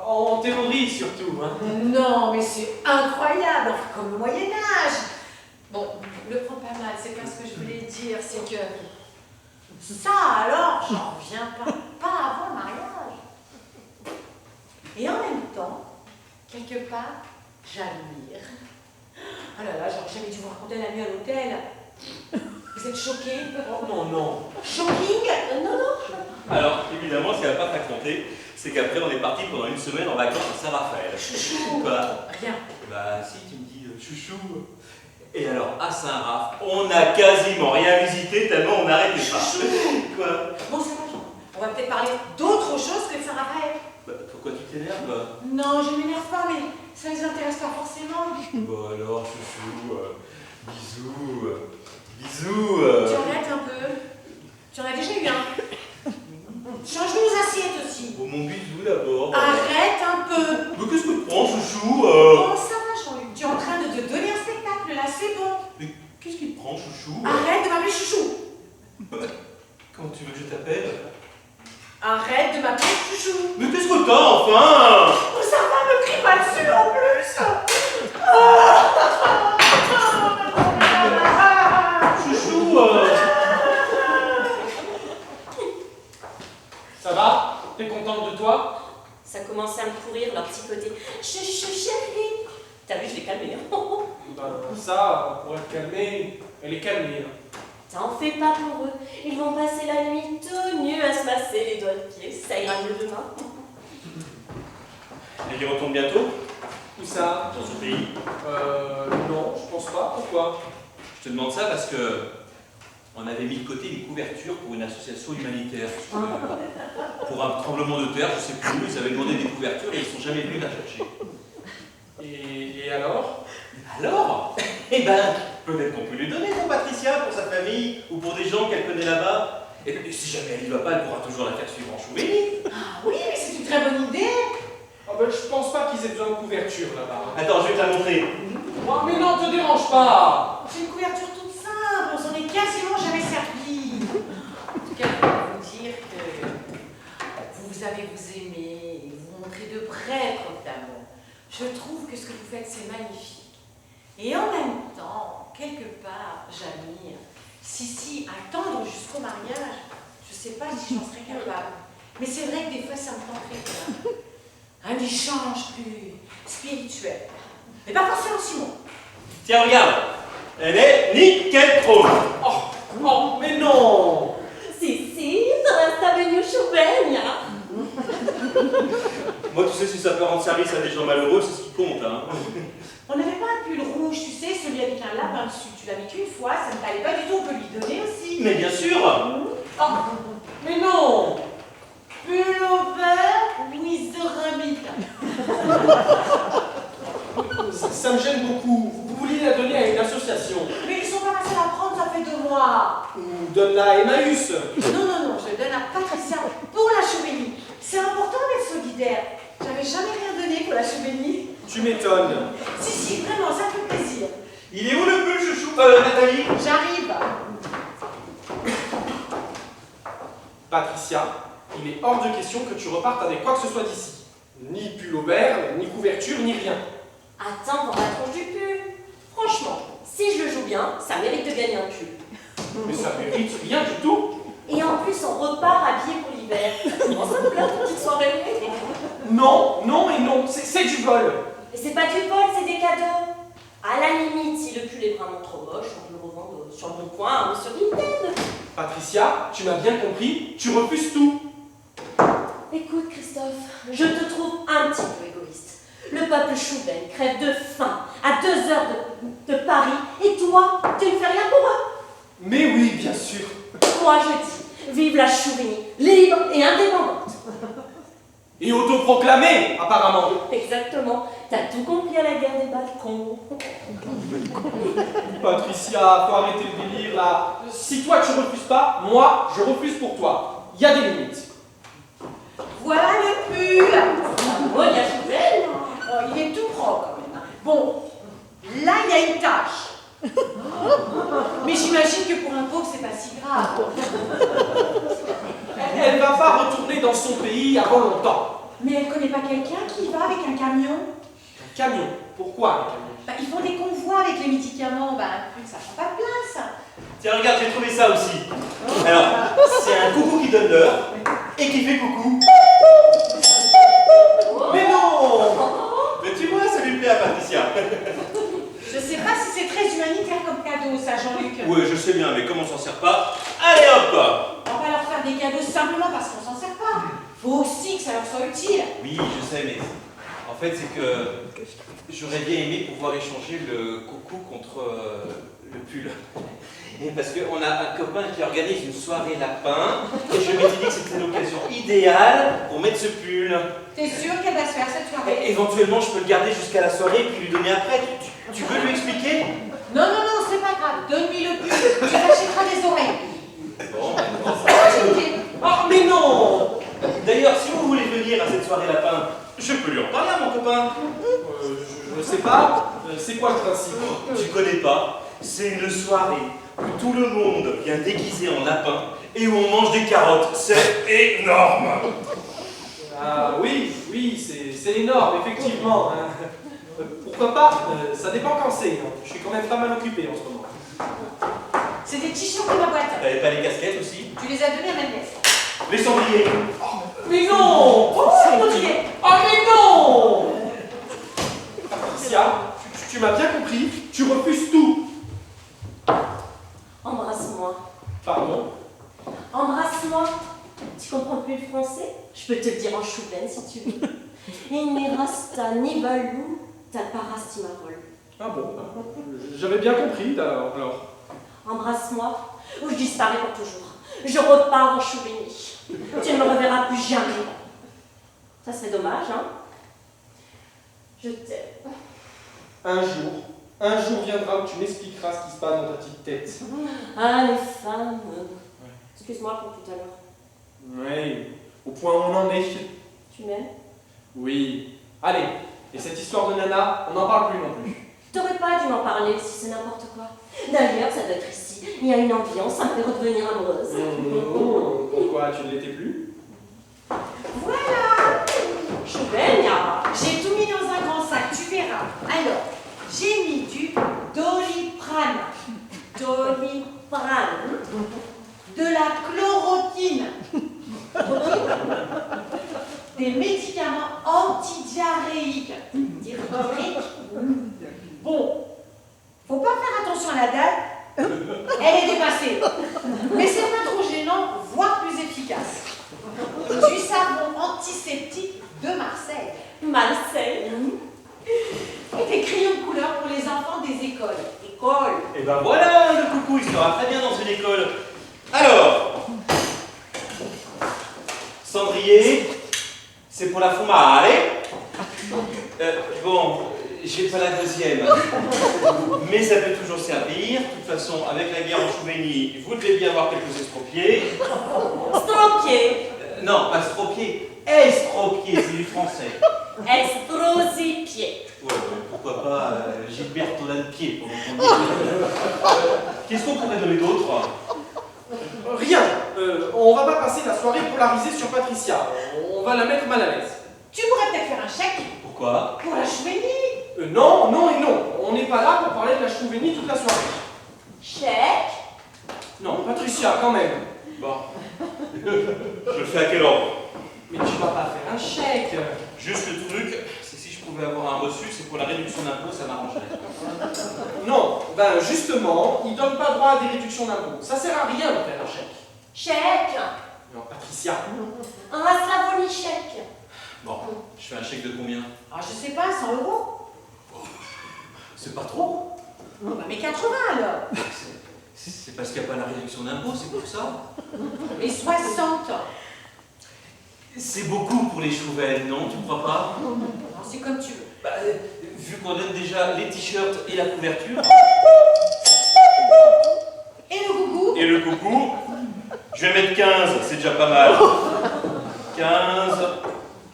En théorie surtout, hein. Non, mais c'est incroyable, enfin, comme le Moyen-Âge. Bon, le prends pas mal, c'est pas ce que je voulais dire, c'est que ça alors, j'en reviens pas avant le mariage. Et en même temps, quelque part, j'admire. Oh là là, j'aurais jamais dû vous raconter la nuit à l'hôtel. Vous êtes choqués? Oh non, non. Shocking? Non, non. Alors, évidemment, ce qu'elle n'a pas raconté, c'est qu'après, on est parti pendant une semaine en vacances à Saint-Raphaël. Chouchou. Quoi? Rien. Bah, si, tu me dis chouchou. Et alors, à Saint-Raph, on n'a quasiment rien visité tellement on n'arrêtait pas. Chouchou. Quoi? Bon, c'est pas genre. On va peut-être parler d'autre chose que de Saint-Raphaël. Bah, pourquoi tu t'énerves? Non, je m'énerve pas, mais ça les intéresse pas forcément. Bon alors, chouchou, bisous, bisous. Tu arrêtes un peu. Tu en as déjà eu un. Change-nous nos assiettes aussi. Bon, mon bisou d'abord. Arrête un peu. Mais qu'est-ce que tu prends, chouchou? Bon, ça va, Jean-Luc. Tu es en train de te donner un spectacle, là, c'est bon. Mais qu'est-ce qu'il te prend, chouchou? Arrête de m'appeler chouchou. Comment tu veux que je t'appelle? Arrête de m'appeler chouchou. Mais qu'est-ce que t'as, enfin? Oh, ça va, me crie pas dessus en plus. Chouchou, ça va? T'es contente de toi? Ça commençait à me courir leur petit côté. Chérie. T'as vu, je l'ai calmé. Hein. Ben ça, pour être calmée, elle est calmée. T'en fais pas pour eux. Ils vont passer la nuit tout nus à se masser les doigts de pied. Ça ira mieux demain. Elle y retourne bientôt? Où ça? Dans ce pays? Non, je pense pas. Pourquoi? Je te demande ça parce que on avait mis de côté une couverture pour une association humanitaire. Pour un tremblement de terre, je sais plus, ils avaient demandé des couvertures et ils sont jamais venus la chercher. Et alors? Alors? Eh ben, peut-être qu'on peut lui donner pour Patricia, pour sa famille, ou pour des gens qu'elle connaît là-bas. Et puis, si jamais elle y va pas, elle pourra toujours la faire suivre en Chouvénie. Ah oui, mais c'est une très bonne idée. Ah ben, je pense pas qu'ils aient besoin de couverture là-bas. Attends, je vais te la montrer. Oh, mais non, te dérange pas! C'est une couverture toute simple, on s'en est quasiment jamais servi. En tout cas, je peux vous dire que vous savez vous aimer, et vous montrer de près votre amour. Je trouve que ce que vous faites, c'est magnifique. Et en même temps, quelque part, j'admire. Si, attendre jusqu'au mariage, je sais pas si j'en serais capable. Mais c'est vrai que des fois, ça me tenterait bien. Un échange plus spirituel. Mais pas forcément Simon. Tiens, regarde. Elle est nickel pro. Oh, mais non! Si, resta venu Choubeigna. Moi, tu sais, si ça peut rendre service à des gens malheureux, c'est ce qui compte, hein. On n'avait pas un pull rouge, tu sais, celui avec un lapin dessus. Tu l'as mis qu'une fois, ça ne t'allait pas du tout, on peut lui donner aussi. Mais bien sûr. Oh, Mais non! pullover with the rabbit. Ça me gêne beaucoup. Vous vouliez la donner à une association. Mais ils sont pas passés à la prendre, ça fait 2 mois. Ou donne-la à Emmaüs. Non, je le donne à Patricia pour la Chouvénie. C'est important d'être solidaire. pour la Choubénie. Tu m'étonnes. Si, vraiment, ça fait plaisir. Il est où le pull, chouchou Nathalie? J'arrive. Patricia, il est hors de question que tu repartes avec quoi que ce soit d'ici. Ni pull au vert, ni couverture, ni rien. Attends pour la tronche du pull. Franchement, si je le joue bien, ça mérite de gagner un pull. Mais ça mérite rien du tout. Et en plus, on repart habillé pour l'hiver. Comment ça vous plaît, cette petite soirée? Non, non et non, c'est du vol. Mais c'est pas du vol, c'est des cadeaux. À la limite, si le pull est vraiment trop moche, on peut le revendre sur le bon coin ou sur Vinted. Patricia, tu m'as bien compris, tu refuses tout. Écoute, Christophe, je te trouve un petit peu égoïste. Le peuple chouben crève de faim à 2 heures de Paris, et toi, tu ne fais rien pour eux. Mais oui, bien sûr. Moi, je dis, vive la Chouvigny, libre et indépendante. Et autoproclamé, apparemment. Exactement, t'as tout compris à la guerre des balcons. Patricia, faut arrêter le délire là. Si toi tu refuses pas, moi je refuse pour toi. Il y a des limites. Voilà le pull. Oh, il y a Chouvelle. Oh, il est tout propre quand même. Bon, là, il y a une tache. Mais j'imagine que pour un pauvre, c'est pas si grave. Elle va pas retourner dans son pays avant longtemps. Mais elle connaît pas quelqu'un qui va avec un camion? Un camion. Pourquoi un camion? Bah, ils font des convois avec les médicaments. Bah, un pull, ça prend pas de place. Tiens, regarde, j'ai trouvé ça aussi. Alors, c'est un coucou qui donne l'heure et qui fait coucou. Mais non! Mais tu vois, ça lui plaît à Patricia. Je sais pas si c'est très humanitaire comme cadeau, ça, Jean-Luc. Oui, je sais bien, mais comme on s'en sert pas, allez hop! On va pas leur faire des cadeaux simplement parce qu'on s'en sert pas. Faut aussi que ça leur soit utile. Oui, je sais, mais en fait, c'est que j'aurais bien aimé pouvoir échanger le coucou contre le pull. Et parce qu'on a un copain qui organise une soirée lapin, et je m'étais dit que c'était l'occasion idéale pour mettre ce pull. T'es sûr qu'elle va se faire cette soirée? Éventuellement, je peux le garder jusqu'à la soirée et puis lui donner après. Tu peux lui expliquer? Non, c'est pas grave. Donne-lui le pull. Tu t'achèteras des oreilles. Bon, Oh, mais non! d'ailleurs, si vous voulez venir à cette soirée lapin, je peux lui en parler à mon copain. Je sais pas. C'est quoi le principe? Tu connais pas? C'est une soirée où tout le monde vient déguisé en lapin et où on mange des carottes. C'est énorme! Ah oui, c'est énorme, effectivement. Pourquoi pas? Ça dépend quand c'est. Je suis quand même pas mal occupé en ce moment. C'est des t-shirts de ma boîte. T'avais pas les casquettes aussi? Tu les as donnés à ma nièce. Les cendriers! Mais non! Oh, Audrey. Oh mais non! Patricia, tu m'as bien compris, tu refuses tout. Embrasse-moi. Pardon? Embrasse-moi. Tu comprends plus le français? Je peux te le dire en chouben si tu veux. Inni rasta ni valou, talparastimavol. Ah bon, j'avais bien compris alors. Embrasse-moi ou je disparais pour toujours. Je repars en Chouvigny. Tu ne me reverras plus jamais. Ça serait dommage, hein? Je t'aime. Un jour viendra où tu m'expliqueras ce qui se passe dans ta petite tête. Ah, les femmes. Excuse-moi pour tout à l'heure. Oui, au point où on en est. Tu m'aimes? Oui. Allez, et cette histoire de Nana, on n'en parle plus non plus. T'aurais pas dû m'en parler si c'est n'importe quoi. D'ailleurs, ça doit être ici. Il y a une ambiance, ça me fait redevenir amoureuse. Pourquoi tu ne l'étais plus? Voilà. Chouvenia. J'ai tout mis dans un grand sac, tu verras. Alors, j'ai mis du Doliprane. Doliprane. De la chloroquine. Des médicaments antidiarrhéiques. Diarrhéiques. Bon, faut pas faire attention à la date. Elle est dépassée. Mais c'est pas trop gênant, voire plus efficace. Du savon antiseptique de Marseille. Marseille. Et des crayons de couleur pour les enfants des écoles. École. Et ben voilà, le coucou, il sera très bien dans une école. Alors, cendrier, c'est pour la fumare. Bon, j'ai pas la deuxième, mais ça peut toujours servir. De toute façon, avec la guerre en Chouvigny, vous devez bien avoir quelques estropiés. Stropier. Non, pas estropiés, estropiés, c'est du français. Estrosi. Gilberto dal pied pendant qu'on Qu'est-ce qu'on pourrait donner d'autre? Rien. On va pas passer la soirée polarisée sur Patricia. On va la mettre mal à l'aise. Tu pourrais peut-être faire un chèque Pourquoi? pour la Chouvénie. Non, non et non. On n'est pas là pour parler de la Chouvénie toute la soirée. Chèque. Non, Patricia, quand même. Bon. Je le fais à quel ordre? Mais tu vas pas faire un chèque. Juste le truc, c'est si je pouvais avoir un reçu, c'est pour la réduction d'impôt, ça m'arrangerait. Non, ben justement, ils donnent pas droit à des réductions d'impôts. Ça sert à rien de faire un chèque. Chèque. Non, Patricia. Un Slavoni chèque. Bon, je fais un chèque de combien? Ah, je sais pas, 100 euros. C'est pas trop. Bah, mais 80 alors. C'est parce qu'il n'y a pas la réduction d'impôt, c'est pour ça. Et 60. C'est beaucoup pour les Chouvel, non? Tu ne crois pas? Non, c'est comme tu veux. Bah, vu qu'on donne déjà les t-shirts et la couverture. Et le gougou? Et le coucou, je vais mettre 15, c'est déjà pas mal. 15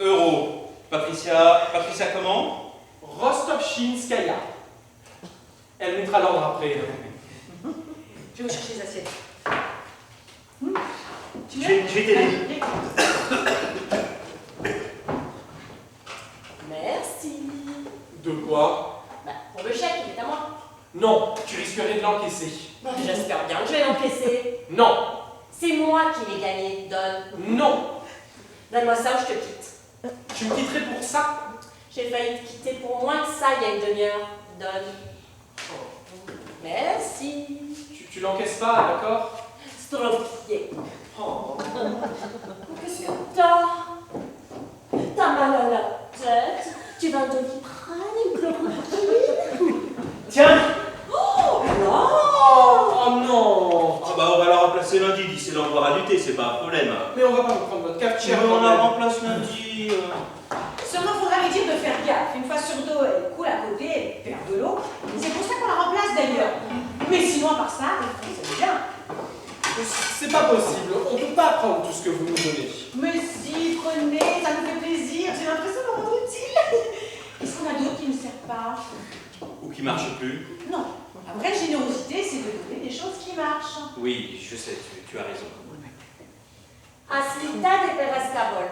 euros. Patricia comment? Rostovchinskaya. Elle mettra l'ordre après. Je vais chercher les assiettes. Tu Je vais t'aider. Merci. De quoi? Bah, pour le chèque, il est à moi. Non, tu risquerais de l'encaisser. J'espère bien que je vais l'encaisser. Non, C'est moi qui l'ai gagné. Donne. non. Donne-moi ça ou je te quitte. Tu me quitterais pour ça? J'ai failli te quitter pour moins que ça il y a une demi-heure. Donne. Merci. Tu l'encaisses pas, d'accord? Strophié. Oh. Qu'est-ce que t'as? T'as mal à la tête? Tu vas de l'iprane, une chloroquine? Tiens! Oh non! Oh non. Ah bah on va la remplacer lundi, d'ici là on doit raduter, c'est pas un problème. Mais on va pas vous prendre votre cafetière. Mais on quand la même. remplace lundi. Seulement, faudra lui dire de faire gaffe. Une fois sur deux, elle coule à côté, elle perd de l'eau. C'est pour ça qu'on la remplace d'ailleurs. Mais sinon, à part ça, c'est bien. C'est pas possible. On peut pas prendre tout ce que vous nous donnez. Mais si, prenez, ça nous fait plaisir. J'ai l'impression de rendre utile. Est-ce qu'on a d'autres qui ne servent pas? Ou qui marche plus. Non. La vraie générosité, c'est de donner des choses qui marchent. Oui, je sais, tu as raison. Aslita de Perescabol.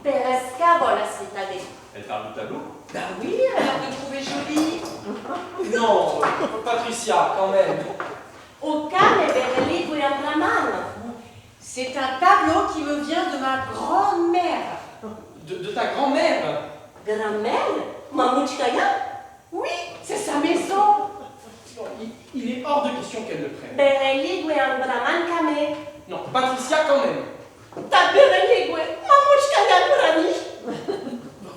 Perescabol, Aslita de. Elle parle du tableau? Bah oui, elle a l'air de trouver jolie. Non, Patricia, quand même. Au calme, Bereli, Guyabraman. C'est un tableau qui me vient de ma grand-mère. De ta grand-mère. Grand-mère? Mamouchkaya? Oui, c'est sa maison. Non, il est hors de question qu'elle le prenne. Bereli, Guyabraman, Kame. Non, Patricia, quand même. Ta Bereli, Mamouchkaya, Brani.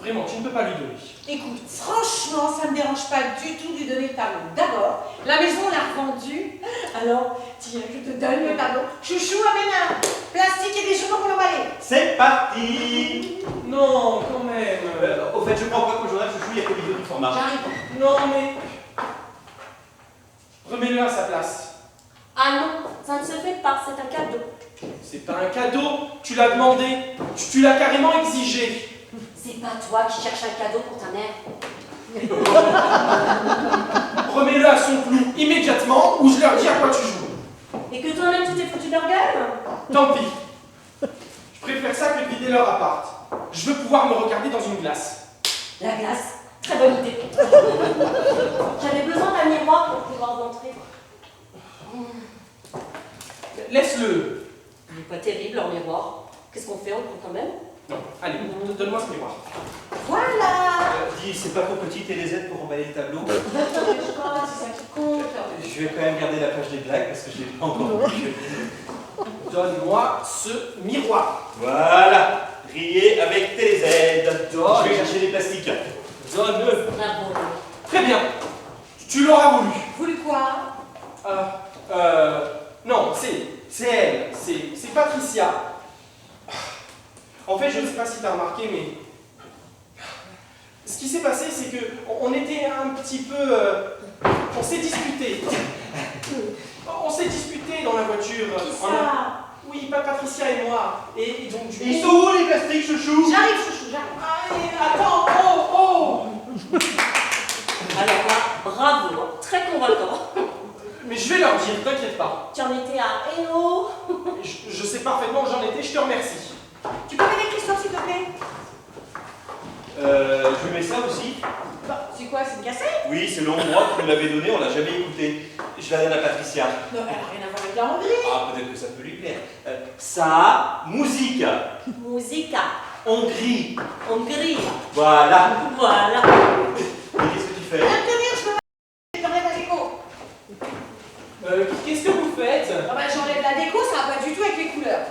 Vraiment, tu ne peux pas lui donner. Écoute, franchement, ça ne me dérange pas du tout de lui donner le tableau. D'abord, la maison on l'a revendue. Alors, tiens, je te donne le tableau. Chouchou, amène un plastique et des journaux pour l'emballer. C'est parti! Non, quand même. Au fait, je prends pas qu'au journal Chouchou, il y a que vidéo du format. J'arrive. Non, mais... Remets-le à sa place. Ah non, ça ne se fait pas, c'est un cadeau. C'est pas un cadeau. Tu l'as demandé. Tu l'as carrément exigé. C'est pas toi qui cherches un cadeau pour ta mère. Remets-le à son clou immédiatement ou je leur dis à quoi tu joues. Et que toi-même tu t'es foutu de leur gueule? Tant pis. Je préfère ça que de vider leur appart. Je veux pouvoir me regarder dans une glace. La glace, très bonne idée. J'avais besoin d'un miroir pour pouvoir rentrer. Laisse-le. Il est pas terrible leur miroir. Qu'est-ce qu'on fait? On le prend quand même? Non, allez, donne-moi ce miroir. Voilà. Dis, c'est pas trop petit et les aides pour emballer le tableau? Je crois, c'est ça qui compte. Je vais quand même garder la page des blagues parce que je l'ai pas encore vu. Donne-moi ce miroir. Voilà! Riez avec TZ. Donne. Je vais chercher les plastiques. Donne-le. Bravo. Très bien. Tu l'auras voulu. Voulu quoi? Non, c'est elle. C'est Patricia. En fait, je ne sais pas si tu as remarqué, mais ce qui s'est passé, c'est que on était un petit peu... on s'est disputé. On s'est disputé dans la voiture. Qui ça? Oui, pas Patricia et moi. Et donc du coup... Ils sont où les plastiques, Chouchou? J'arrive, chouchou, j'arrive. Allez, attends, oh convaincant. Mais je vais leur dire, t'inquiète pas. Tu en étais à Hello. Je sais parfaitement où j'en étais, je te remercie. Tu peux m'aider, Christophe, s'il te plaît? Je mets ça aussi. Bah, c'est quoi, c'est une cassette? Oui, c'est le endroit que vous l'avez donné, on l'a jamais écouté. Je la donne à Patricia. Non, elle n'a rien à voir avec la Hongrie. Ah, peut-être que ça peut lui plaire. Ça, musique. Musica. Hongrie. Hongrie. Voilà. Voilà. Et qu'est-ce que tu fais? Rien de rien, je peux pas. J'enlève la déco. Qu'est-ce que vous faites? Ah bah, j'enlève la déco, ça va pas du tout avec les couleurs.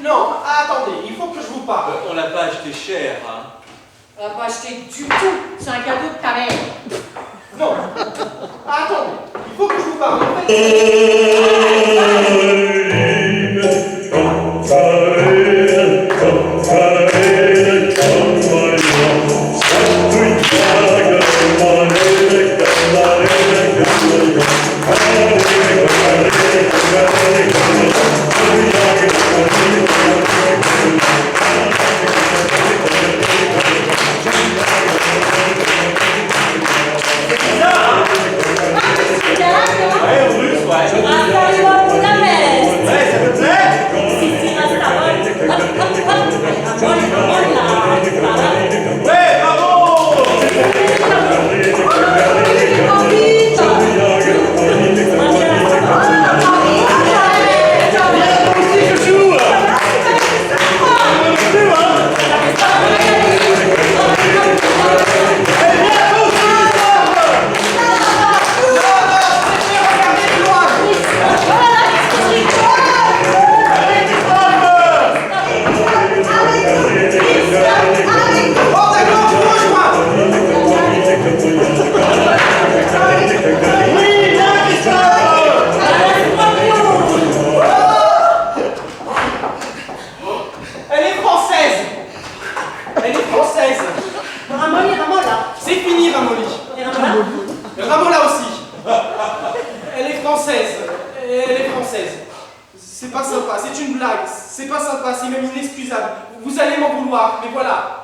Non, attendez, il faut que je vous parle. On l'a pas acheté cher, hein. On va pas acheter du tout. C'est un cadeau de ta mère. Non, attendez, il faut que je vous parle. En Ouais, en russe, ouais. Ouais, ça te plaît? Ouais, bravo! Je joue! Elle est française! Elle est française! Ramoli, Ramola. C'est fini, Ramoli! Et Ramola? Ramola aussi! Elle est française! Elle est française! C'est pas sympa, c'est une blague, c'est pas sympa, c'est même inexcusable. Vous allez m'en vouloir, mais voilà!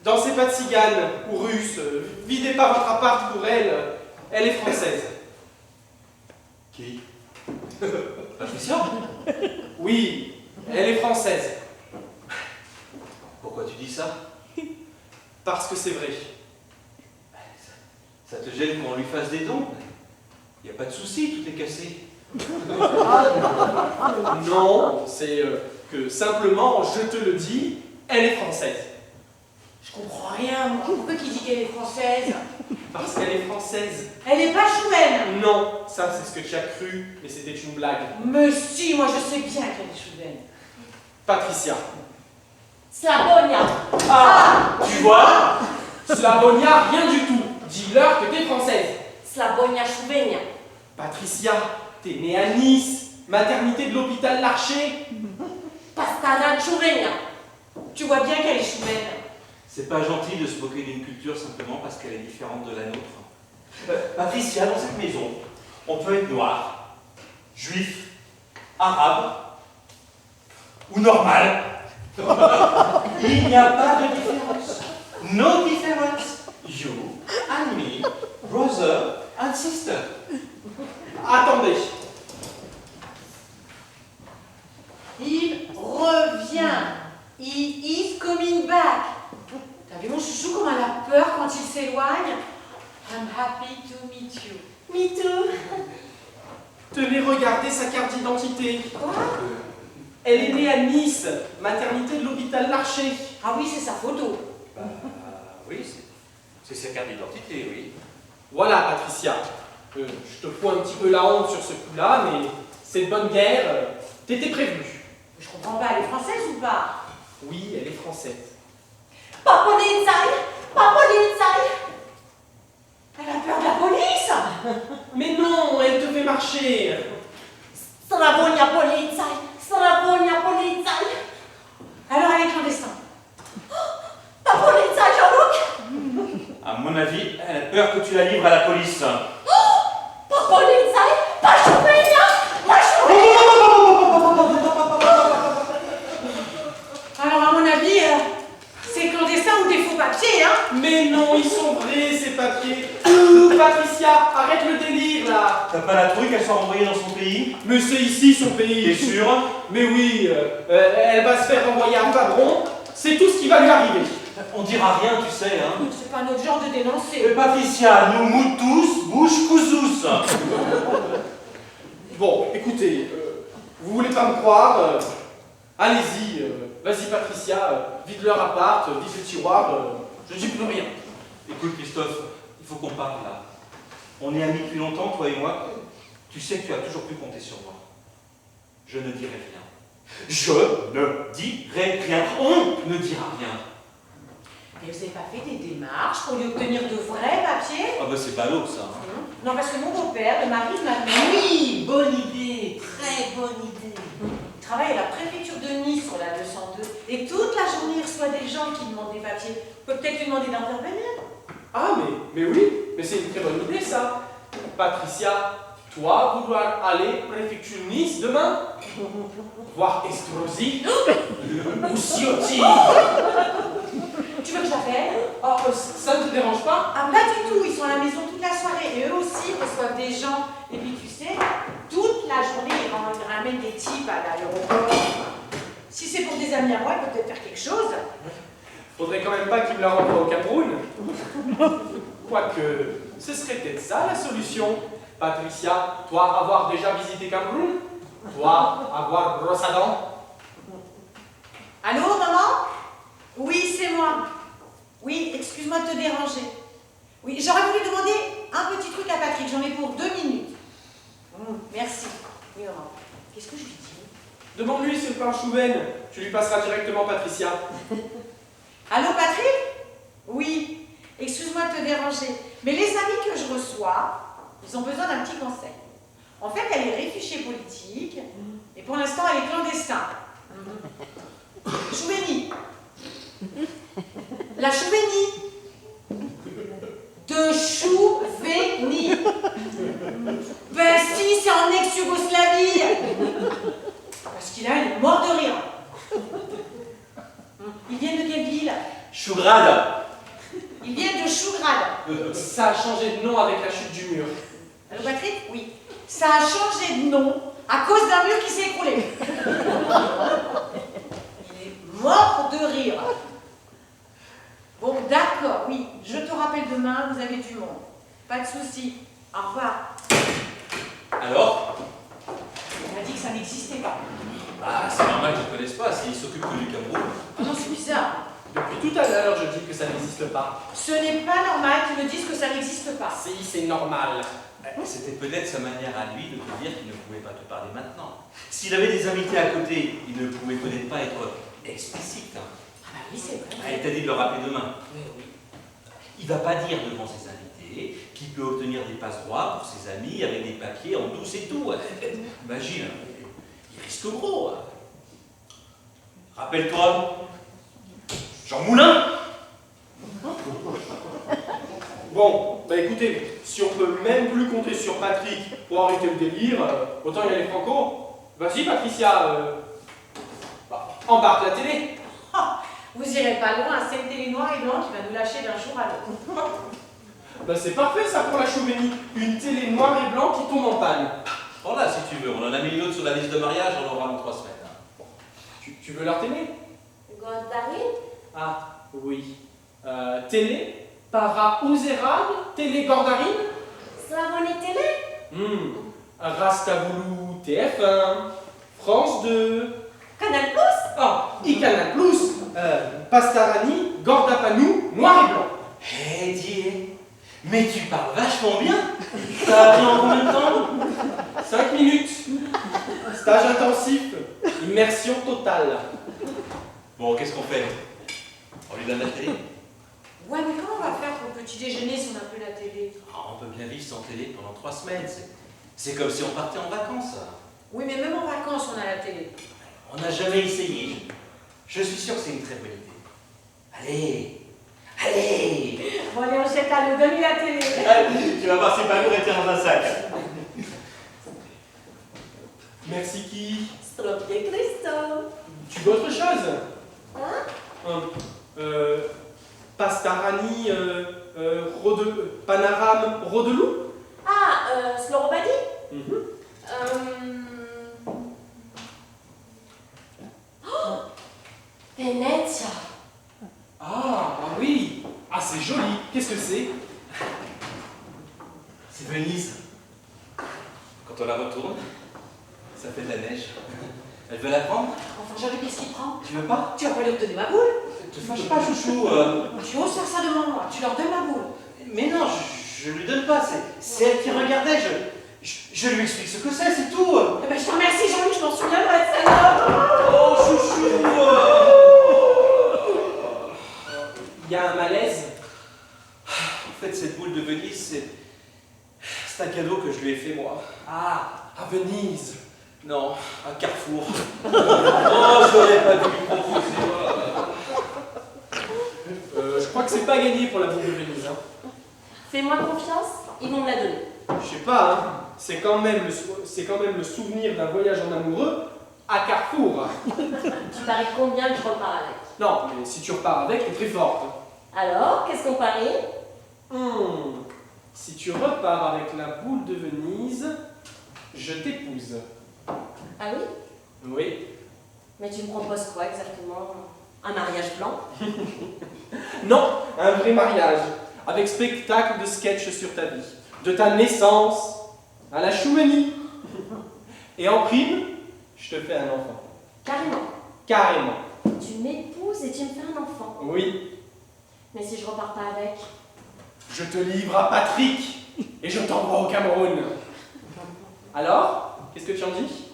Dansez pas de cigane ou russe, videz pas votre appart pour elle, elle est française. Qui? Patricia? Oui, elle est française. Pourquoi tu dis ça? Parce que c'est vrai. Ça te gêne qu'on lui fasse des dons? Y a pas de souci, tout est cassé. Non, c'est que simplement, je te le dis, elle est française. Je comprends rien, moi. Pourquoi qui dit qu'elle est française? Parce qu'elle est française. Elle est pas chouenne. Non, ça c'est ce que tu as cru, mais c'était une blague. Mais si, moi je sais bien qu'elle est chouenne. Patricia. Slavonia. Ah, tu vois? Slavonia, rien du tout. Dis-leur que t'es française. Slavonia Chouvenia. Patricia, t'es née à Nice, maternité de l'hôpital Larcher. Pastana Chouvenia. Tu vois bien qu'elle est chouenne. C'est pas gentil de se moquer d'une culture simplement parce qu'elle est différente de la nôtre. Patricia, dans cette maison, on peut être noir, juif, arabe ou normal. Il n'y a pas de différence. No difference. You and me, brother and sister. Attendez. Il revient. He is coming back. T'as vu mon chouchou comment elle a peur quand il s'éloigne? I'm happy to meet you. Me too. Tenez, regardez sa carte d'identité. Quoi? Elle est née à Nice, maternité de l'hôpital Larcher. Ah oui, c'est sa photo. Oui, c'est sa carte d'identité, oui. Voilà, Patricia. Je te fous un petit peu la honte sur ce coup-là, mais c'est de bonne guerre. T'étais prévenue. Je comprends pas, elle est française ou pas? Oui, elle est française. Papolizai. Papolizai. Elle a peur de la police. Mais non, elle te fait marcher. Slavonia Polizai. Slavonia Polizai. Alors elle est clandestine. Papolizai, Jean-Luc. À mon avis, elle a peur que tu la livres à la police. Papolizai. Pas Chouvenia. Pas Chouvenia. Alors à mon avis, c'est clandestin ou des faux papiers, hein. Mais non, ils sont vrais ces papiers. Patricia, arrête le délire là. T'as pas la trouille qu'elle soit renvoyée dans son pays? Mais c'est ici son pays. T'es sûr? Mais oui, elle va se faire renvoyer à Fabron. C'est tout ce qui va lui arriver. On dira rien, tu sais, hein. C'est pas notre genre de dénoncer. Patricia, nous moutous, bouche cousous. Bon, écoutez, vous voulez pas me croire, allez-y, vas-y Patricia, vide leur appart, vide le tiroir, je dis plus rien. Écoute, Christophe, il faut qu'on parle là. On est amis depuis longtemps, toi et moi. Tu sais que tu as toujours pu compter sur moi. Je ne dirai rien. Je ne dirai rien. On ne dira rien. Mais vous n'avez pas fait des démarches pour lui obtenir de vrais papiers? Ah bah c'est ballot ça. Hein. Non, parce que mon beau-père, le mari de ma mère, Oui, bonne idée, très bonne idée. il travaille à la préfecture de Nice sur la 202 et toute la journée il reçoit des gens qui demandent des papiers. On peut peut-être lui demander d'intervenir. Ah mais oui, mais c'est une très bonne idée ça. Patricia, toi vouloir aller préfecture Nice demain? Voir Estrosi ou Ciotti? Tu veux que je l'appelle? Oh, ça ne te dérange pas? Ah, pas du tout, ils sont à la maison toute la soirée et eux aussi reçoivent des gens. Et puis tu sais, toute la journée ils ramènent des types à l'aéroport. Si c'est pour des amis à moi, ils peuvent peut-être faire quelque chose. Faudrait quand même pas qu'il me la renvoie au Cameroun. Quoique, ce serait peut-être ça la solution. Patricia, toi avoir déjà visité Cameroun, toi avoir brosse à dents. Allô, maman? Oui, c'est moi. Oui, excuse-moi de te déranger. Oui, j'aurais voulu demander un petit truc à Patrick, j'en ai pour 2 minutes. Merci. Oui, maman. Qu'est-ce que je lui dis? Demande-lui si le pain chouven, tu lui passeras directement Patricia. Allô, Patrick? Oui, excuse-moi de te déranger. Mais les amis que je reçois, ils ont besoin d'un petit conseil. En fait, elle est réfugiée politique, et pour l'instant, elle est clandestine. Chouveni. La Chouveni. De Chouveni. Ben si, c'est en ex-Yougoslavie. Parce qu'il a une mort de rire. Ils viennent de quelle ville? Chougrade. Ils viennent de Chougrade. Ça a changé de nom avec la chute du mur. Allô, Patrick? Oui. Ça a changé de nom à cause d'un mur qui s'est écroulé. Il est mort de rire. Bon, d'accord, oui. Je te rappelle demain, vous avez du monde. Pas de souci. Au revoir. Alors? Il m'a dit que ça n'existait pas. Ah, c'est normal qu'ils ne connaissent pas s'ils s'occupent que du Cameroun. Oh non, c'est bizarre. Depuis tout à l'heure, je dis que ça n'existe pas. Ce n'est pas normal qu'ils me disent que ça n'existe pas. Si, c'est normal. C'était peut-être sa manière à lui de te dire qu'il ne pouvait pas te parler maintenant. S'il avait des invités à côté, il ne pouvait peut-être pas être explicite. Hein. Ah bah oui, c'est vrai. Ah, il t'a dit de le rappeler demain. Oui, oui. Il va pas dire devant ses invités qu'il peut obtenir des passe-droits pour ses amis avec des papiers en douce et tout. Imagine, il risque gros. Rappelle-toi, Jean Moulin. Bon, bah écoutez, si on peut même plus compter sur Patrick pour arrêter le délire, autant y aller franco. Vas-y Patricia, embarque la télé. Vous irez pas loin, c'est une télé noire et blanc qui va nous lâcher d'un jour à l'autre. Bah c'est parfait ça pour la Chouveni, une télé noire et blanc qui tombe en panne. Oh là, si tu veux, on en a mis une autre sur la liste de mariage, on aura dans 3 semaines. Tu veux leur télé? Gondarine? Ah, oui. Télé Para Ouzerad, télé Gordarine. Slavoni Télé? Rastavoulou TF1, France 2. Canal Plus? Ah, iCanal Plus, Pastarani, Gordapanou, noir et blanc. Hé, Dié, mais tu parles vachement bien. T'as appris en combien de temps? 5 minutes. Stage intensif, immersion totale. Bon, qu'est-ce qu'on fait? On lui donne la télé? Ouais, mais comment on va faire pour le petit déjeuner si on n'a plus la télé? Ah, on peut bien vivre sans télé pendant 3 semaines. C'est comme si on partait en vacances. Oui, mais même en vacances, on a la télé. On n'a jamais essayé. Je suis sûr que c'est une très bonne idée. Allez, allez. Bon, allez, on jette à l'eau, donne-lui la télé. Tu vas voir, c'est pas lourd et dans un sac. Merci qui? Stropie Christo. Tu veux autre chose? Hein? Pastarani, Panaram, Rodelou. Ah, Slorobadi. Oh, Venezia. Ah oui. Ah, c'est joli. Qu'est-ce que c'est? C'est Venise. Quand on la retourne, ça fait de la neige. Elle veut la prendre? Enfin, Jean-Luc, qu'est-ce qu'il prend? Tu veux pas? Tu vas pas lui redonner ma boule? Te fâche pas, chouchou. Tu oses faire ça devant moi, tu leur donnes ma boule. Mais non, je lui donne pas. C'est elle qui regardait. Je lui explique ce que c'est tout. Eh ben, je te remercie, Jean-Luc, je m'en souviendrai de celle-là. Oh, chouchou. Il y a un malaise. En fait, cette boule de Venise, c'est un cadeau que je lui ai fait moi. Ah, à Venise. Non, à Carrefour. Oh, j'aurais pas dû lui proposer. Je crois que c'est pas gagné pour la boule de Venise. Hein. Fais-moi confiance, ils vont me la donner. Je sais pas, hein. C'est quand même le souvenir d'un voyage en amoureux à Carrefour. Tu paries combien que je repars avec? Non, mais si tu repars avec, t'es très forte. Alors, qu'est-ce qu'on parie? Si tu repars avec la boule de Venise, je t'épouse. Ah oui? Oui. Mais tu me proposes quoi exactement? Un mariage blanc? Non, un vrai mariage, avec spectacle de sketch sur ta vie, de ta naissance à la Choumanie. Et en prime, je te fais un enfant. Carrément. Carrément. Tu m'épouses et tu me fais un enfant. Oui. Mais si je repars pas avec? Je te livre à Patrick et je t'envoie au Cameroun. Alors, qu'est-ce que tu en dis?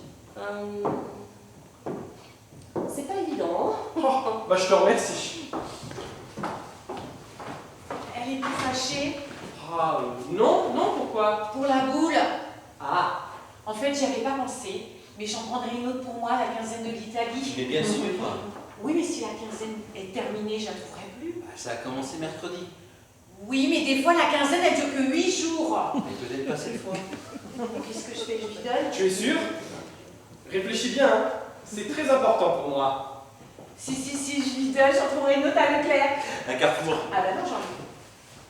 C'est pas évident. Oh, bah je te remercie. Elle est plus fâchée Ah, non, pourquoi? pour la boule. Ah, En fait, j'y avais pas pensé, mais j'en prendrai une autre pour moi, la quinzaine de l'Italie. Mais bien sûr. Oui, mais si la quinzaine est terminée, je la trouverai plus. Ça a commencé mercredi. Oui, mais des fois, la quinzaine, elle dure que 8 jours. Mais peut-être pas cette fois. Qu'est-ce que je fais? Je lui donne? tu es sûr? Réfléchis bien, hein. C'est très important pour moi. Si, je lui donne, j'en trouverai une autre à Leclerc. À Carrefour. Ah bah non, j'en ai.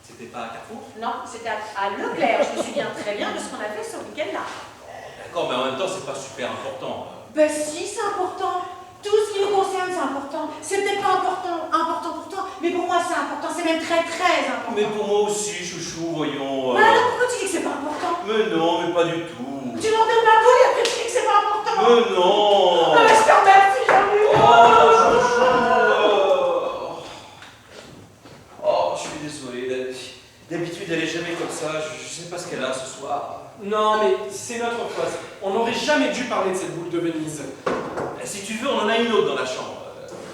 C'était pas à Carrefour? Non, c'était à Leclerc. Je me souviens très bien de ce qu'on a fait ce week-end-là. D'accord, mais en même temps, c'est pas super important. Ben si, c'est important. Tout ce qui nous concerne, c'est important. C'est peut-être pas important pour toi, mais pour moi, c'est important. C'est même très, très important. Mais pour moi aussi, chouchou, voyons. Mais alors, pourquoi tu dis que c'est pas important? Mais non, mais pas du tout. Tu leur donnes ma boule et après tu dis que c'est pas important. Mais non. Ah, mais je te remercie, Jean-Luc. Oh, chouchou. Oh, je suis désolé. D'habitude, elle est jamais comme ça. Je sais pas ce qu'elle a ce soir. Non, mais c'est notre faute. On n'aurait jamais dû parler de cette boule de Venise. Si tu veux, on en a une autre dans la chambre.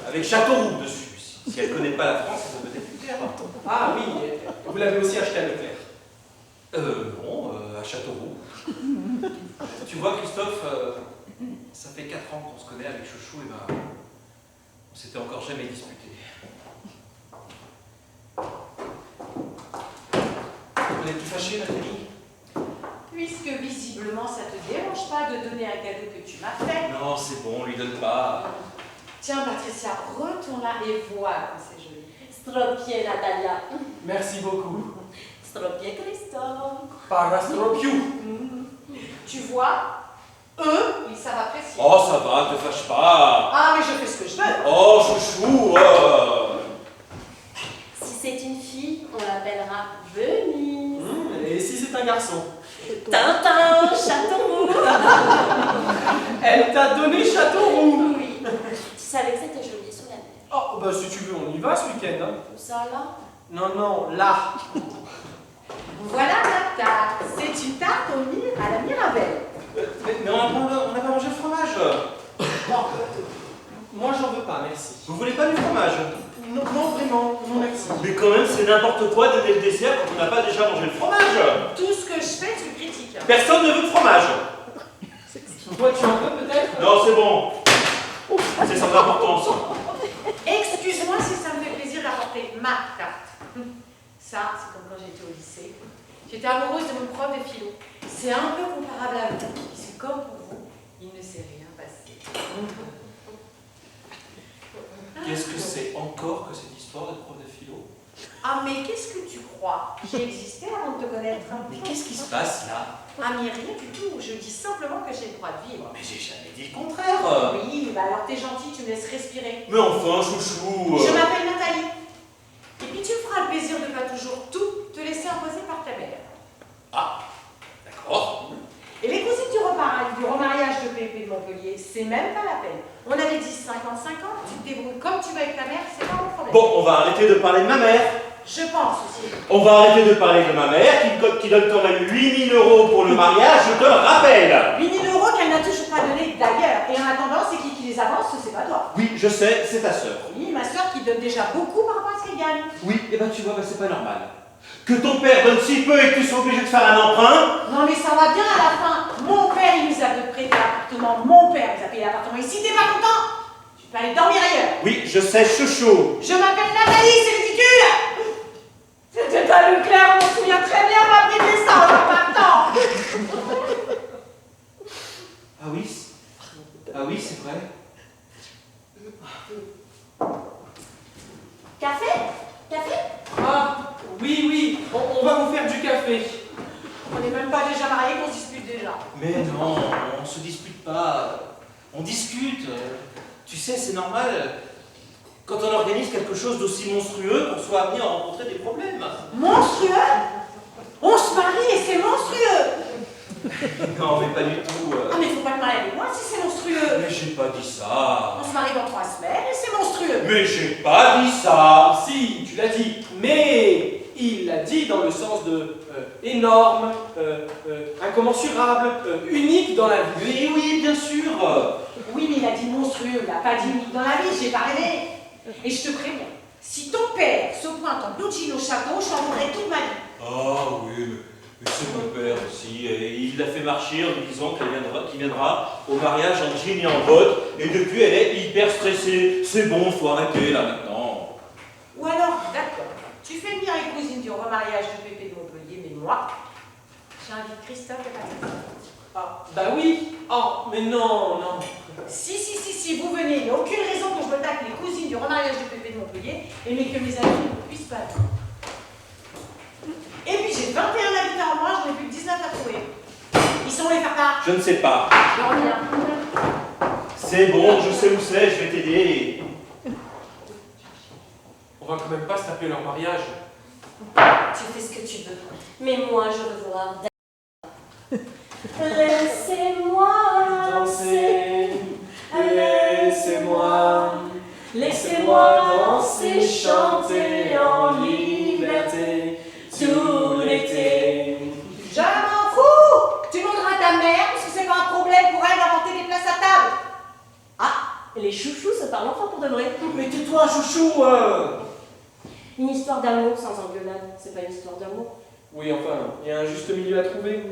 Avec Châteauroux dessus. Si elle connaît pas la France, ça peut être plus clair. Ah oui, vous l'avez aussi acheté à Leclerc. Non, à Châteauroux. Tu vois, Christophe, ça fait 4 ans qu'on se connaît avec Chouchou, et ben, on s'était encore jamais disputé. On est plus fâchés, Nathalie? Puisque visiblement, ça te dérange pas de donner un cadeau que tu m'as fait. Non, c'est bon, on lui donne pas. Tiens, Patricia, retourne là et vois comme c'est joli. Stropie, Natalia. Merci beaucoup. Stropie, Christophe. Parastropiou. Tu vois, eux, ils savent apprécier. Oh, ça va, te fâche pas. Ah, mais je fais ce que je veux. Oh, Chouchou. Si c'est une fille, on l'appellera Venise. Et si c'est un garçon? Tintin, Châteauroux. Elle t'a donné Châteauroux. Oui. Tu savais que c'était joli sur la neige. Oh, bah si tu veux, on y va ce week-end. Hein. Où ça là? Non, là. Voilà ma tarte. C'est une tarte à la Mirabelle. Mais on n'a pas mangé le fromage. Moi, j'en veux pas, merci. Vous voulez pas du fromage? Non, vraiment, non merci. Mais quand même, c'est n'importe quoi de donner le dessert quand on n'a pas déjà mangé le fromage. Tout ce que je fais, tu critiques. Personne ne veut de fromage. Toi, tu en veux peut-être? Non, c'est bon. C'est sans importance. Excuse-moi si ça me fait plaisir d'apporter ma tarte. Ça, c'est comme quand j'étais au lycée. J'étais amoureuse de mon prof de philo. C'est un peu comparable à vous. C'est comme pour vous, il ne s'est rien passé. Qu'est-ce que c'est encore que cette histoire de prof de philo? Ah, mais qu'est-ce que tu crois? J'ai existé avant de te connaître. Mais qu'est-ce qui se passe là? Ah, mais rien du tout. Je dis simplement que j'ai le droit de vivre. Mais j'ai jamais dit le contraire. Oui, bah alors t'es gentil, tu me laisses respirer. Mais enfin, chouchou. Je m'appelle Nathalie. Et puis tu me feras le plaisir de pas toujours tout te laisser imposer par ta mère. Ah, d'accord. Et les cousines du remariage de Pépé de Montpellier, c'est même pas la peine. On avait dit 50-50, tu te débrouilles comme tu vas avec ta mère, c'est pas mon problème. Bon, on va arrêter de parler de ma mère. Je pense aussi. On va arrêter de parler de ma mère qui donne quand même 8 000 € pour le mariage, je te le rappelle. 8 000 € qu'elle n'a toujours pas donné d'ailleurs. Et en attendant, c'est qui les avance, c'est pas toi. Oui, je sais, c'est ta sœur. Oui, ma soeur qui donne déjà beaucoup par rapport à ce qu'elle gagne. Oui, et ben tu vois, c'est pas normal. Que ton père donne si peu et que tu sois obligé de faire un emprunt. Non mais ça va bien à la fin. Mon père, il nous a prêté l'appartement. Mon père nous a payé l'appartement. Et si t'es pas content, tu peux aller dormir ailleurs. Oui, je sais, chouchou. Je m'appelle Nathalie, c'est ridicule. C'était à Leclerc, on se souvient très bien, ma petite descente en partant. Ah oui, c'est vrai. Café? Café? Ah, oui, on va vous faire du café. On n'est même pas déjà mariés qu'on se dispute déjà. Mais non, on se dispute pas. On discute. Tu sais, c'est normal. Quand on organise quelque chose d'aussi monstrueux, qu'on soit amené à rencontrer des problèmes. Monstrueux? On se marie et c'est monstrueux. Non, mais pas du tout. Ah mais faut pas te marier avec moi si c'est monstrueux. Mais j'ai pas dit ça. On se marie dans 3 semaines et c'est monstrueux. Mais j'ai pas dit ça. Si, tu l'as dit, mais il l'a dit dans le sens de énorme, incommensurable, unique dans la vie. Oui, oui, bien sûr. Oui, mais il a dit monstrueux, il n'a pas dit unique dans la vie, j'ai pas rêvé. Et je te préviens, si ton père se pointe en blue jean au château, je t'en toute ma vie. Ah oui, mais c'est mon père aussi. Et il l'a fait marcher en lui disant qu'il viendra au mariage en jean et en bottes. Et depuis, elle est hyper stressée. C'est bon, faut arrêter là maintenant. Ou alors, d'accord, tu fais venir les cousines du remariage de Pépé de Montpellier, mais moi, j'invite Christophe et Patrick. Ah, bah oui. Oh, mais non. Si, vous venez, il n'y a aucune raison que je me tape les cousines du remariage de Pépé de Montpellier, et mais que mes amis ne puissent pas venir. Et puis j'ai 21 habitants en moins, j'en ai plus que 19 à trouver. Ils sont où les faire part? Je ne sais pas. Je reviens. C'est bon, je sais où c'est, je vais t'aider. On va quand même pas se taper leur mariage. Tu fais ce que tu veux. Mais moi, je veux voir. Laissez-moi Danser, laissez-moi danser, chanter en liberté tout l'été. Je m'en fous! Tu demanderas à ta mère, parce que c'est pas un problème pour elle d'inventer des places à table. Ah, les chouchous se parlent enfin pour de vrai. Mais tais-toi, chouchou. Une histoire d'amour sans engueulade, c'est pas une histoire d'amour. Oui, enfin, il y a un juste milieu à trouver.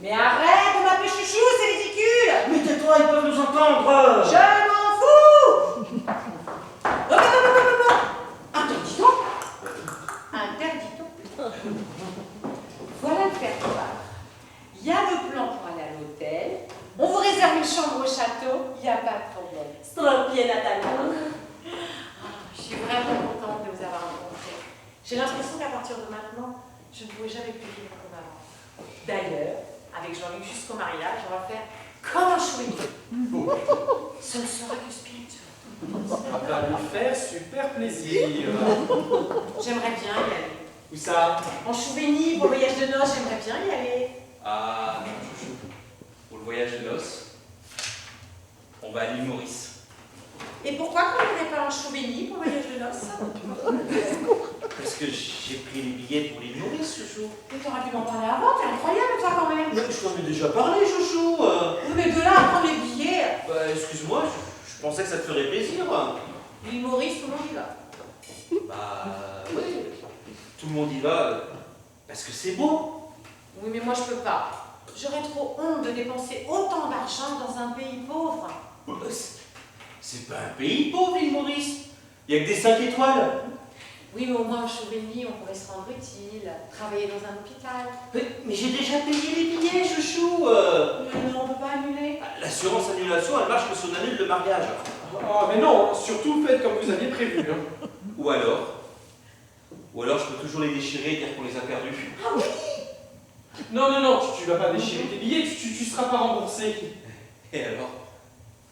Mais arrête de m'appeler chouchou, c'est ridicule! Mais tais-toi, ils peuvent nous entendre. Je m'en fous! Interdit-on? Interdit-on? Voilà le père Tobar. Il y a le plan pour aller à l'hôtel. On vous réserve une chambre au château, il n'y a pas de problème. Stroppier Nathalie. Je suis vraiment contente de vous avoir rencontré. J'ai l'impression qu'à partir de maintenant, je ne pourrai jamais plus vivre comme avant. D'ailleurs, avec Jean-Luc jusqu'au mariage, on va faire comme un chouette. Ce ne sera que spirituel. Ça va lui faire super plaisir. J'aimerais bien y aller. Où ça? En Chouvigny, pour le voyage de noces, j'aimerais bien y aller. Ah non, chouchou. Pour le voyage de noces, on va à l'île Maurice. Et pourquoi qu'on n'irait pas en Chouvigny pour le voyage de noces? Parce que j'ai pris les billets pour l'île Maurice, chouchou. Mais t'aurais pu m'en parler avant, t'es incroyable toi quand même. Mais je t'en ai déjà parlé, chouchou. Oui, mais de là à prendre les billets, Bah, excuse-moi, je pensais que ça te ferait plaisir. l'île Maurice, tout le monde y va. Bah, oui. Tout le monde y va parce que c'est beau. Oui, mais moi je peux pas. J'aurais trop honte de dépenser autant d'argent dans un pays pauvre. C'est pas un pays pauvre, l'île Maurice. Il n'y a que des 5 étoiles. Oui, mais au moins en Chouvigny, on pourrait se rendre utile, travailler dans un hôpital. Mais j'ai déjà payé les billets, chouchou. Mais non, on peut pas annuler. L'assurance annulation, elle marche que si on annule le mariage. Oh, mais non, surtout faites comme vous aviez prévu. Ou alors, Ou alors je peux toujours les déchirer et dire qu'on les a perdus. Ah oui. Non, non, non, tu vas pas déchirer tes billets, tu seras pas remboursé. Et alors?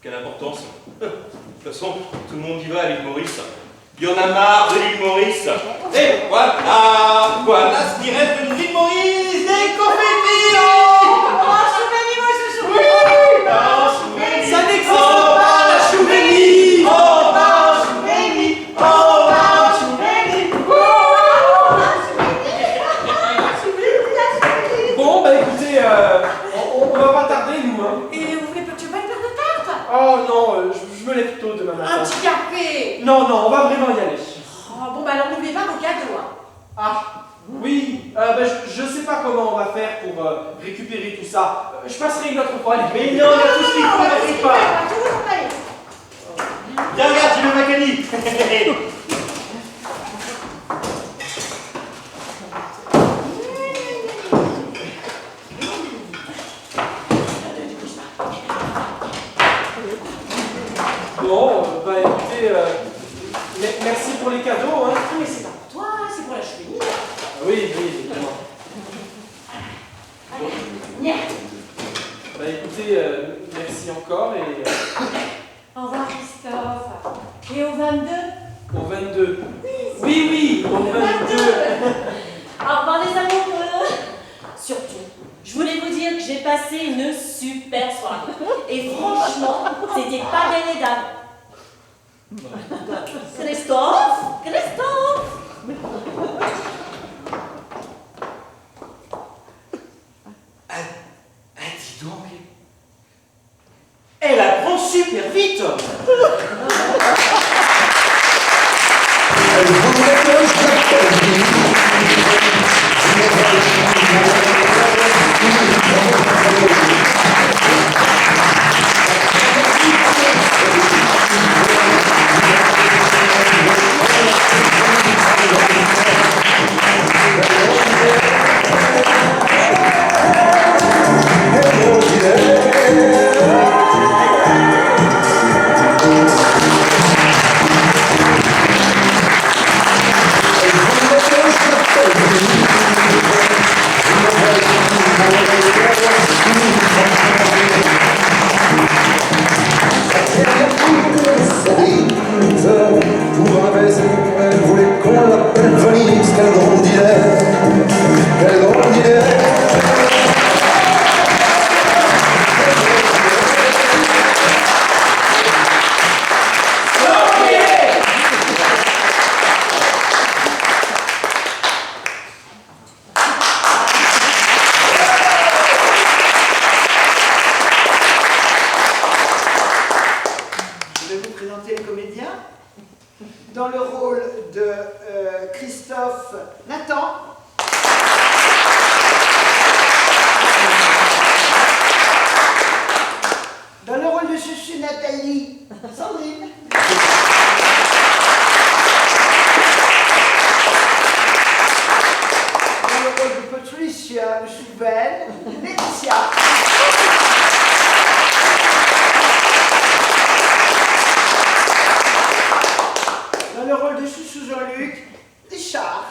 Quelle importance? De toute façon, tout le monde y va à l'île Maurice. Il y en a marre de l'île Maurice. Et voilà, voilà ce qui reste de l'île Maurice, des confettis. Oh, Chouveni, moi je joue. Oui, Ça n'existe pas, la Chouveni. Oh, bah, Chouveni. Oh, bah, Chouveni. Bon, bah écoutez, on va pas tarder, nous, hein. Et vous voulez pas, tu veux pas une paire de tartes? Oh non, je me lève tôt demain matin. Un petit café. Non, non, on va vraiment y aller. Oh, bon, bah alors n'oubliez pas vos cadeaux. Hein. Ah, oui, je sais pas comment on va faire pour récupérer tout ça. Je passerai une autre fois. Mais non, il y a tout ce qu'il faut, n'arrive pas. Tout le monde allez. Viens, regarde, j'ai le Macani. Bon, bah écoutez, merci pour les cadeaux, hein. Ah, mais c'est pas pour toi, c'est pour la Chouveni. Oui, oui, évidemment. Nya. Bah écoutez, merci encore et Au revoir, Christophe. Et au 22? au 22. Oui, oui, au 22. Au revoir les amoureux. Surtout, je voulais vous dire que j'ai passé une super soirée. Et franchement, c'était pas gagné d'âme. Christophe, Christophe. Dis donc. Elle apprend super vite. Elle voudrait que je l'appelle. Pour un baiser, elle voulait qu'on l'appelle Venise. Quelle drôle d'idée, quelle drôle d'idée. Je vais vous présenter le comédien. Dans le rôle de Christophe, Nathan. Dans le rôle de Chuchu, Nathalie, Sandrine. Dans le rôle de Patricia, Jouvel, Laetitia. Dans le rôle de Chouchou Jean-Luc, Richard.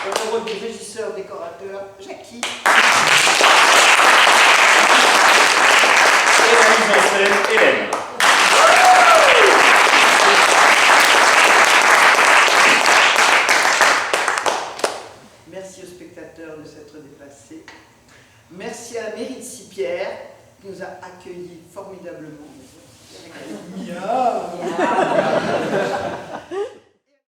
Dans le rôle du régisseur décorateur, Jackie. Et la mise en scène, Hélène. Merci aux spectateurs de s'être déplacés. Merci à la mairie de Sipierre qui nous a accueillis formidablement.